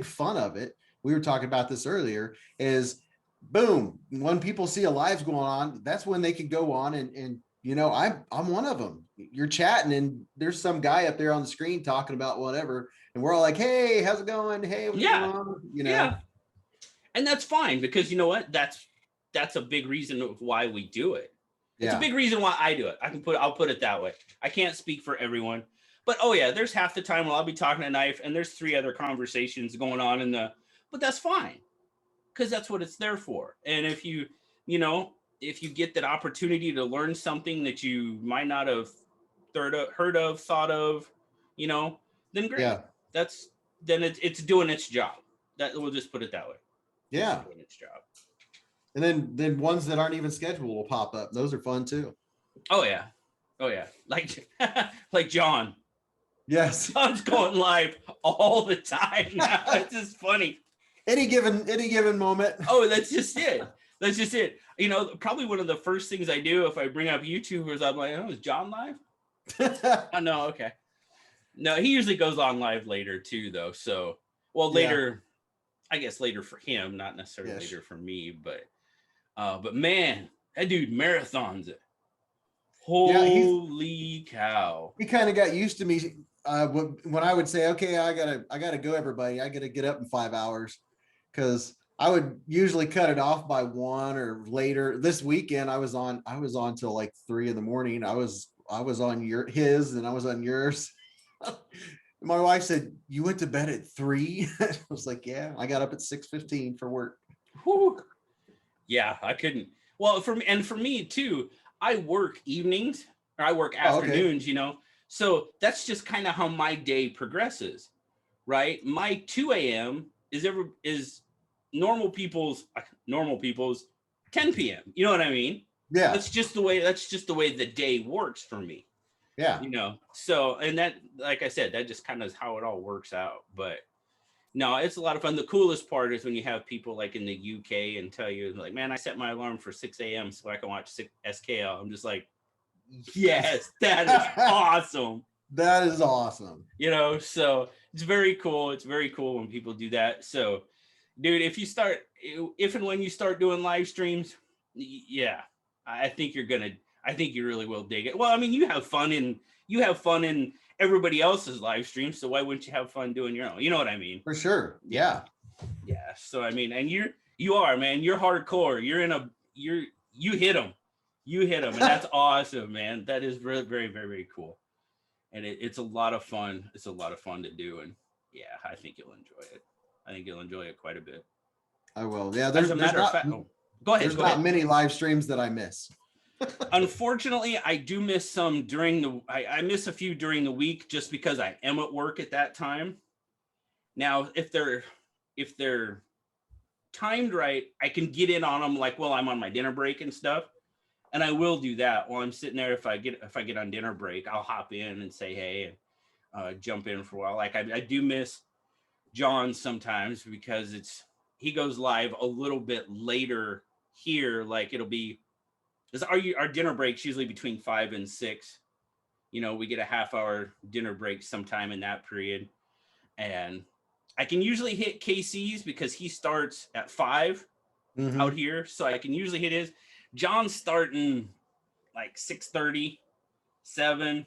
fun of it, we were talking about this earlier, is boom, when people see a live's going on, that's when they can go on and you know, I'm one of them. You're chatting and there's some guy up there on the screen talking about whatever, and we're all like, hey, how's it going? Hey, what's going on? You know, yeah. And that's fine because you know what? That's a big reason of why we do it. It's a big reason why I do it. I'll put it that way. I can't speak for everyone. But oh yeah, there's half the time where I'll be talking to knife and there's 3 other conversations going on but that's fine. Because that's what it's there for. And if you get that opportunity to learn something that you might not have heard of, thought of, you know, then great. Yeah. Then it's doing its job. That we'll just put it that way. Yeah. It's doing its job. And then ones that aren't even scheduled will pop up. Those are fun too. Oh yeah. Oh yeah. Like like John. Yes. John's going live all the time now. It's just funny. Any given moment. Oh, that's just it. That's just it. You know, probably one of the first things I do if I bring up YouTubers, I'm like, oh, is John live? Oh no, okay. No, he usually goes on live later too, though. So, well, later, yeah. I guess later for him, not necessarily later for me, but man, that dude marathons it. Holy cow! He kind of got used to me when I would say, "Okay, I gotta go, everybody. I gotta get up in 5 hours," because I would usually cut it off by 1 or later. This weekend, I was on till like 3 a.m. I was on his and I was on yours. My wife said, "You went to bed at 3?" I was like, "Yeah, I got up at 6:15 for work." Whew. Yeah, I couldn't. Well, for me too, I work evenings or I work afternoons, you know. So that's just kind of how my day progresses, right? My 2 a.m. is normal people's 10 p.m. You know what I mean? Yeah. That's just the way the day works for me. Yeah. You know, so, and that, like I said, that just kind of is how it all works out. But no, it's a lot of fun. The coolest part is when you have people like in the UK and tell you like, man, I set my alarm for 6 a.m. so I can watch SKL. I'm just like, yes, that is awesome. That is awesome. You know, so it's very cool. It's very cool when people do that. So, dude, if and when you start doing live streams, yeah, I think you really will dig it. Well, I mean, you have fun in everybody else's live stream, so why wouldn't you have fun doing your own? You know what I mean? For sure. Yeah. Yeah. So I mean, and you are, man. You're hardcore. You hit them, and that's awesome, man. That is very, very, very, very cool, and it's a lot of fun. It's a lot of fun to do, and yeah, I think you'll enjoy it. I think you'll enjoy it quite a bit. I will. Yeah. As a matter of fact, go ahead. There's not many live streams that I miss. Unfortunately, I do miss some I miss a few during the week just because I am at work at that time. Now, if they're timed right, I can get in on them like while I'm on my dinner break and stuff. And I will do that while I'm sitting there. If I get on dinner break, I'll hop in and say hey and jump in for a while. Like I do miss John sometimes because he goes live a little bit later here. Like it'll be our dinner breaks usually between 5 and 6. You know, we get a half-hour dinner break sometime in that period, and I can usually hit KC's because he starts at 5 out here, so I can usually hit his. John's starting like 6:30, 7.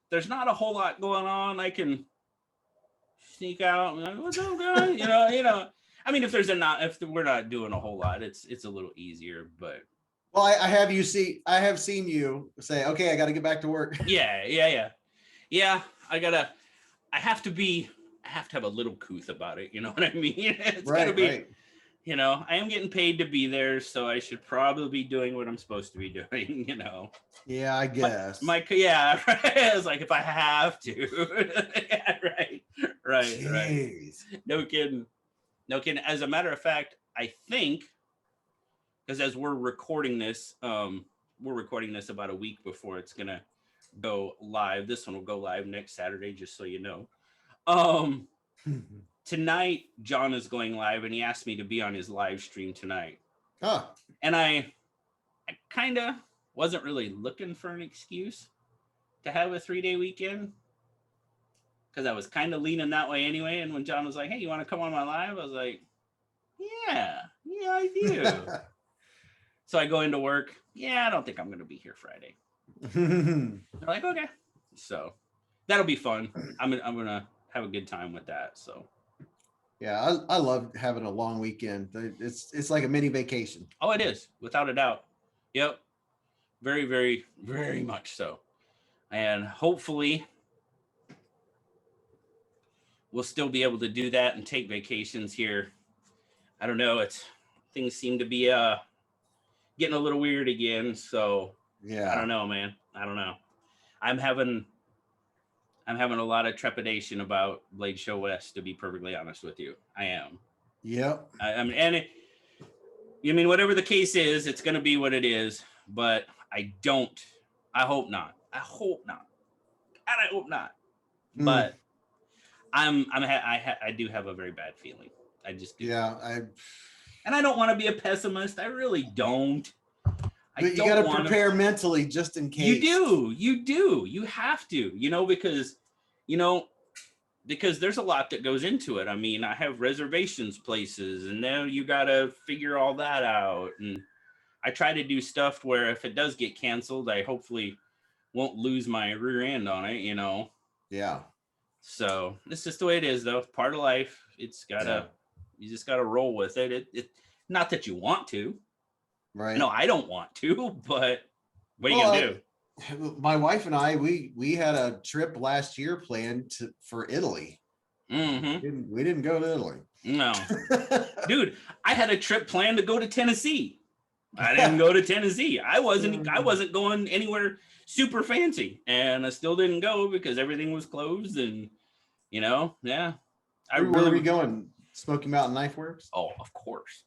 There's not a whole lot going on. I can sneak out and like, what's up, guys? you know. I mean, if we're not doing a whole lot, it's a little easier, but. Well, I have seen you say, okay, I got to get back to work. Yeah. I have to have a little couth about it. You know what I mean? It's gotta be, right. You know, I am getting paid to be there, so I should probably be doing what I'm supposed to be doing, you know? Yeah, I guess. Yeah, right. It's like if I have to. Yeah, right. Jeez. No kidding. As a matter of fact, I think, because as we're recording this about a week before it's gonna go live. This one will go live next Saturday, just so you know. Tonight, John is going live, and he asked me to be on his live stream tonight. Oh. And I kind of wasn't really looking for an excuse to have a 3-day weekend because I was kind of leaning that way anyway. And when John was like, hey, you want to come on my live? I was like, yeah, I do. So I go into work. Yeah, I don't think I'm going to be here Friday. They're like, okay. So that'll be fun. I'm gonna have a good time with that. So yeah, I love having a long weekend. It's like a mini vacation. Oh, it is, without a doubt. Yep. Very, very, very much so. And hopefully we'll still be able to do that and take vacations here. I don't know. Things seem to be getting a little weird again. So yeah, I don't know, man. I don't know. I'm having a lot of trepidation about Blade Show West, to be perfectly honest with you. I am. Yep. I mean, and I mean, whatever the case is, it's going to be what it is. But I hope not. I hope not. And I hope not. But I do have a very bad feeling. I just do. Yeah, and I don't want to be a pessimist. I really don't. But you got to prepare mentally just in case. You do. You have to, because there's a lot that goes into it. I mean, I have reservations places, and now you got to figure all that out. And I try to do stuff where if it does get canceled, I hopefully won't lose my rear end on it, Yeah. So it's just the way it is, though. Part of life. It's gotta, you just gotta roll with it. It not that you want to. Right. No, I don't want to, but what are you gonna do? My wife and I, we had a trip last year planned for Italy. Mm-hmm. We didn't go to Italy. No. Dude, I had a trip planned to go to Tennessee. I didn't go to Tennessee. I wasn't going anywhere super fancy, and I still didn't go because everything was closed. And yeah. Where are we going? Smoky Mountain Knife Works? Oh, of course.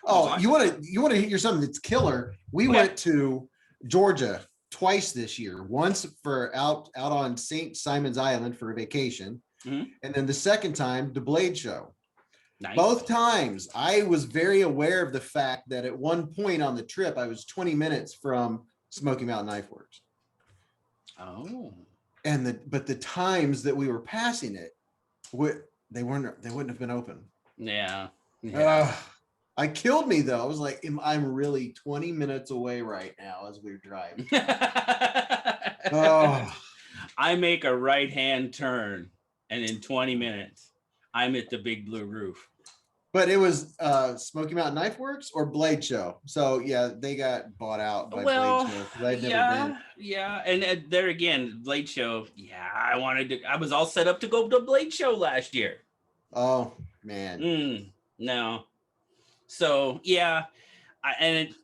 Oh, you want to hear something that's killer? We went to Georgia twice this year. Once for out on St. Simon's Island for a vacation, and then the second time the Blade Show. Nice. Both times I was very aware of the fact that at one point on the trip I was 20 minutes from Smoky Mountain Knife Works. Oh. But the times that we were passing it, they wouldn't have been open. Yeah. I killed me though. I was like, I'm really 20 minutes away right now as we're driving. I make a right-hand turn, and in 20 minutes, I'm at the Big Blue Roof. But it was Smoky Mountain Knife Works or Blade Show. So yeah, they got bought out by Blade Show. I'd never been. Yeah, and there again, Blade Show. Yeah, I was all set up to go to Blade Show last year. Oh man. No. So yeah,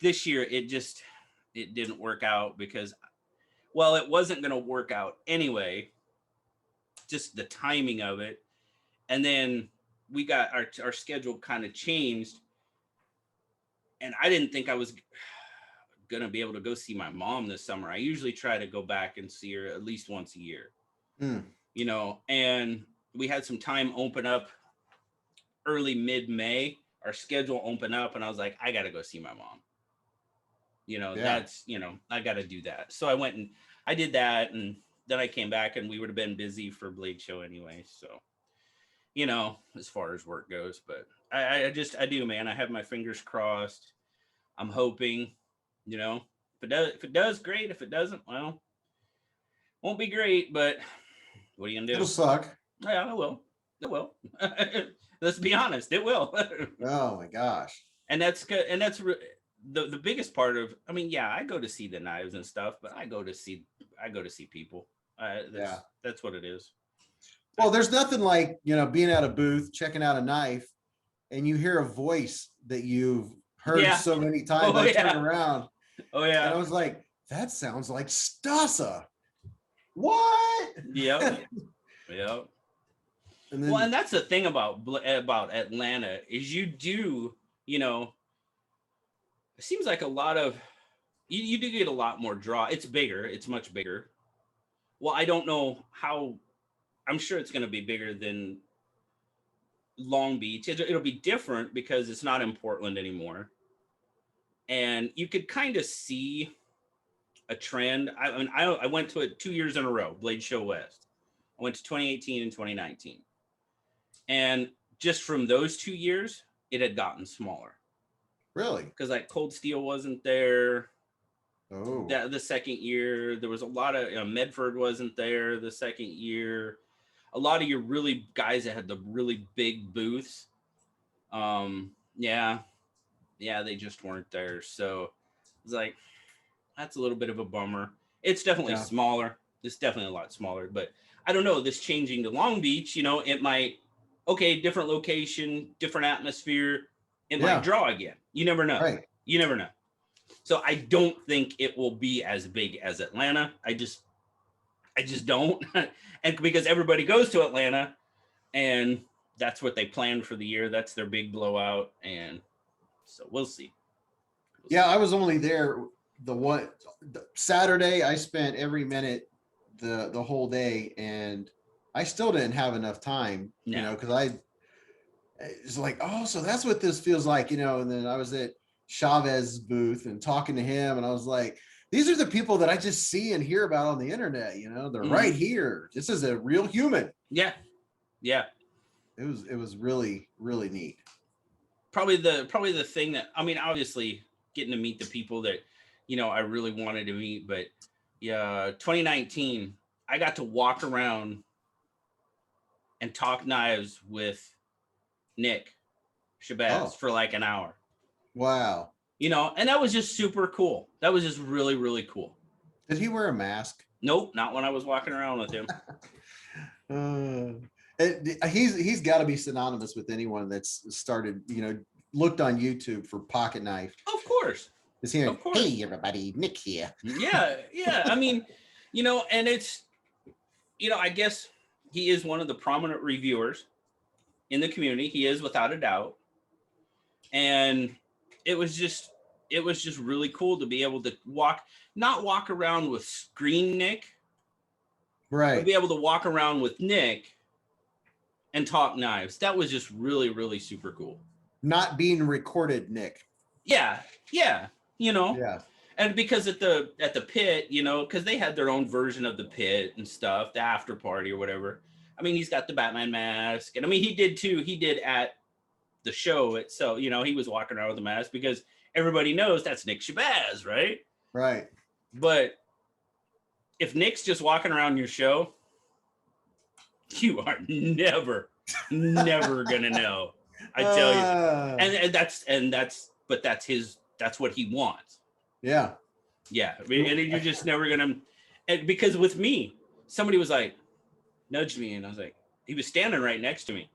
this year it didn't work out because, well, it wasn't going to work out anyway. Just the timing of it, and then we got our schedule kind of changed, and I didn't think I was gonna be able to go see my mom this summer. I usually try to go back and see her at least once a year, and we had some time open up early mid-May. Our schedule opened up, and I was like, I got to go see my mom. That's, I got to do that. So I went and I did that, and then I came back, and we would have been busy for Blade Show anyway. So, as far as work goes, but I do, man. I have my fingers crossed. I'm hoping, if it does, great. If it doesn't, well, won't be great, but what are you gonna do? It'll suck. Yeah, it will. Let's be honest, it will. Oh my gosh. And that's good. And that's the biggest part of, I mean, yeah, I go to see the knives and stuff, but I go to see people. That's what it is. Well, there's nothing like, being at a booth, checking out a knife, and you hear a voice that you've heard so many times. I turn around. Oh yeah. And I was like, that sounds like Stasa. What? Yep. Yep. And that's the thing about Atlanta is you do, it seems like a lot of, you do get a lot more draw. It's bigger. It's much bigger. Well, I don't know how, I'm sure it's going to be bigger than Long Beach. It'll be different because it's not in Portland anymore. And you could kind of see a trend. I went to it 2 years in a row, Blade Show West. I went to 2018 and 2019. And just from those 2 years, it had gotten smaller. Really? Because like Cold Steel wasn't there. Oh. The second year, there was a lot of Medford wasn't there the second year. A lot of your really guys that had the really big booths. They just weren't there. So it's like, that's a little bit of a bummer. It's definitely smaller. It's definitely a lot smaller, but I don't know, this changing to Long Beach, it might, different location, different atmosphere. It might draw again. You never know. Right. You never know. So I don't think it will be as big as Atlanta. I just don't. And because everybody goes to Atlanta and that's what they planned for the year. That's their big blowout. And So we'll see. Yeah, I was only there the Saturday. I spent every minute the whole day, and I still didn't have enough time, because it's like, oh, so that's what this feels like, and then I was at Chavez's booth and talking to him, and I was like, these are the people that I just see and hear about on the internet, they're right here. This is a real human. Yeah. It was really, really neat. Probably the thing that, I mean, obviously getting to meet the people that, I really wanted to meet, but yeah, 2019, I got to walk around and talk knives with Nick Shabazz for like an hour. Wow. And that was just super cool. That was just really, really cool. Did he wear a mask? Nope, not when I was walking around with him. He's got to be synonymous with anyone that's started, looked on YouTube for pocket knife. Of course. Is here? Hey, everybody, Nick here. Yeah. I mean, and it's, I guess he is one of the prominent reviewers in the community. He is, without a doubt. And it was just really cool to be able to not walk around with Screen Nick, right? But be able to walk around with Nick and talk knives. That was just really, really super cool. Not being recorded, Nick. Yeah. Yeah. And because at the pit, because they had their own version of the pit and stuff, the after party or whatever. I mean, he's got the Batman mask, and I mean, he did too. He did at the show itself. He was walking around with a mask because everybody knows that's Nick Shabazz, right? Right. But if Nick's just walking around your show, you are never gonna know. I tell you, but that's what he wants. Yeah. I mean, and you're just never gonna. And because with me, somebody was like, nudged me, and I was like, he was standing right next to me,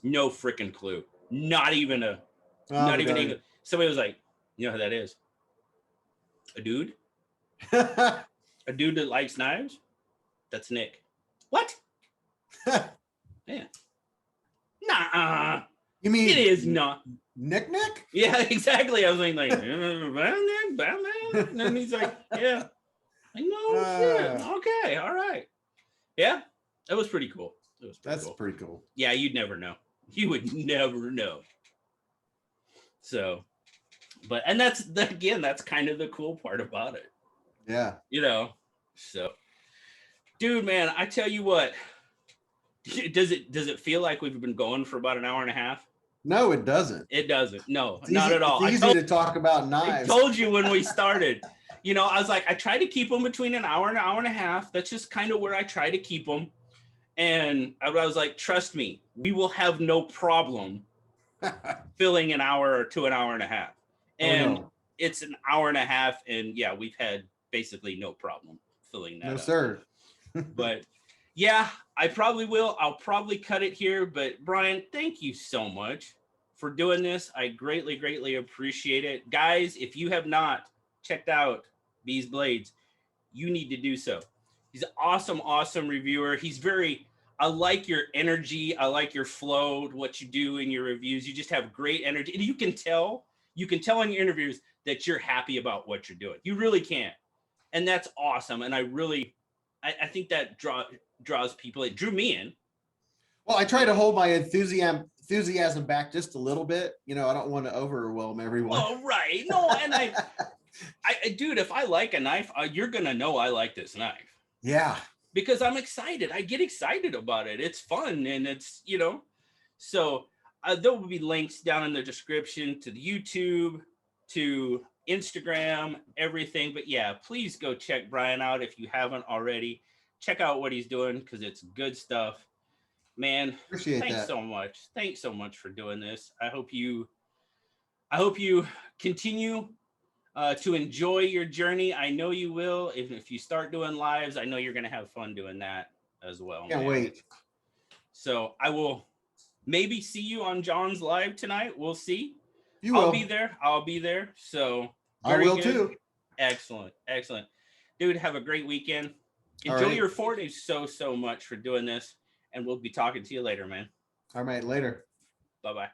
no freaking clue, not even somebody was like, you know who that is? A dude. A dude that likes knives? That's Nick. What? Yeah. Nah. You mean it is not Nick? Yeah, exactly. I was like, Batman. And he's like, yeah. I know. Shit. Okay. All right. Yeah. That was pretty cool. That's pretty cool. Yeah, you'd never know. You would never know. So, and that's kind of the cool part about it. Yeah. So, dude, man, I tell you what, does it feel like we've been going for about an hour and a half? No, it doesn't. It doesn't. No, not at all. It's easy to talk about knives. I told you when we started, I was like, I try to keep them between an hour and a half. That's just kind of where I try to keep them. And I was like, trust me, we will have no problem filling an hour to an hour and a half. And it's an hour and a half. And yeah, we've had basically no problem filling that. No, sir. But yeah, I probably will. I'll probably cut it here. But Brian, thank you so much for doing this. I greatly, greatly appreciate it. Guys, if you have not checked out Beez Blades, you need to do so. He's an awesome reviewer. I like your energy. I like your flow, what you do in your reviews. You just have great energy. And you can tell in your interviews that you're happy about what you're doing. You really can. And that's awesome. And I think that draws people. It drew me in. Well, I try to hold my enthusiasm back just a little bit. I don't want to overwhelm everyone. Oh, right. No, and I dude, if I like a knife, you're going to know I like this knife. Yeah. Because I'm excited. I get excited about it. It's fun. And it's, so there will be links down in the description to the YouTube, to Instagram, everything. But yeah, please go check Brian out if you haven't already. Check out what he's doing because it's good stuff. Man, thanks so much. Thanks so much for doing this. I hope you continue to enjoy your journey. I know you will. If you start doing lives, I know you're going to have fun doing that as well. Can't wait. So I will maybe see you on John's live tonight. We'll see. I'll be there. So I will too. Excellent. Dude, have a great weekend. Enjoy your 4 days so much for doing this. And we'll be talking to you later, man. All right, later. Bye-bye.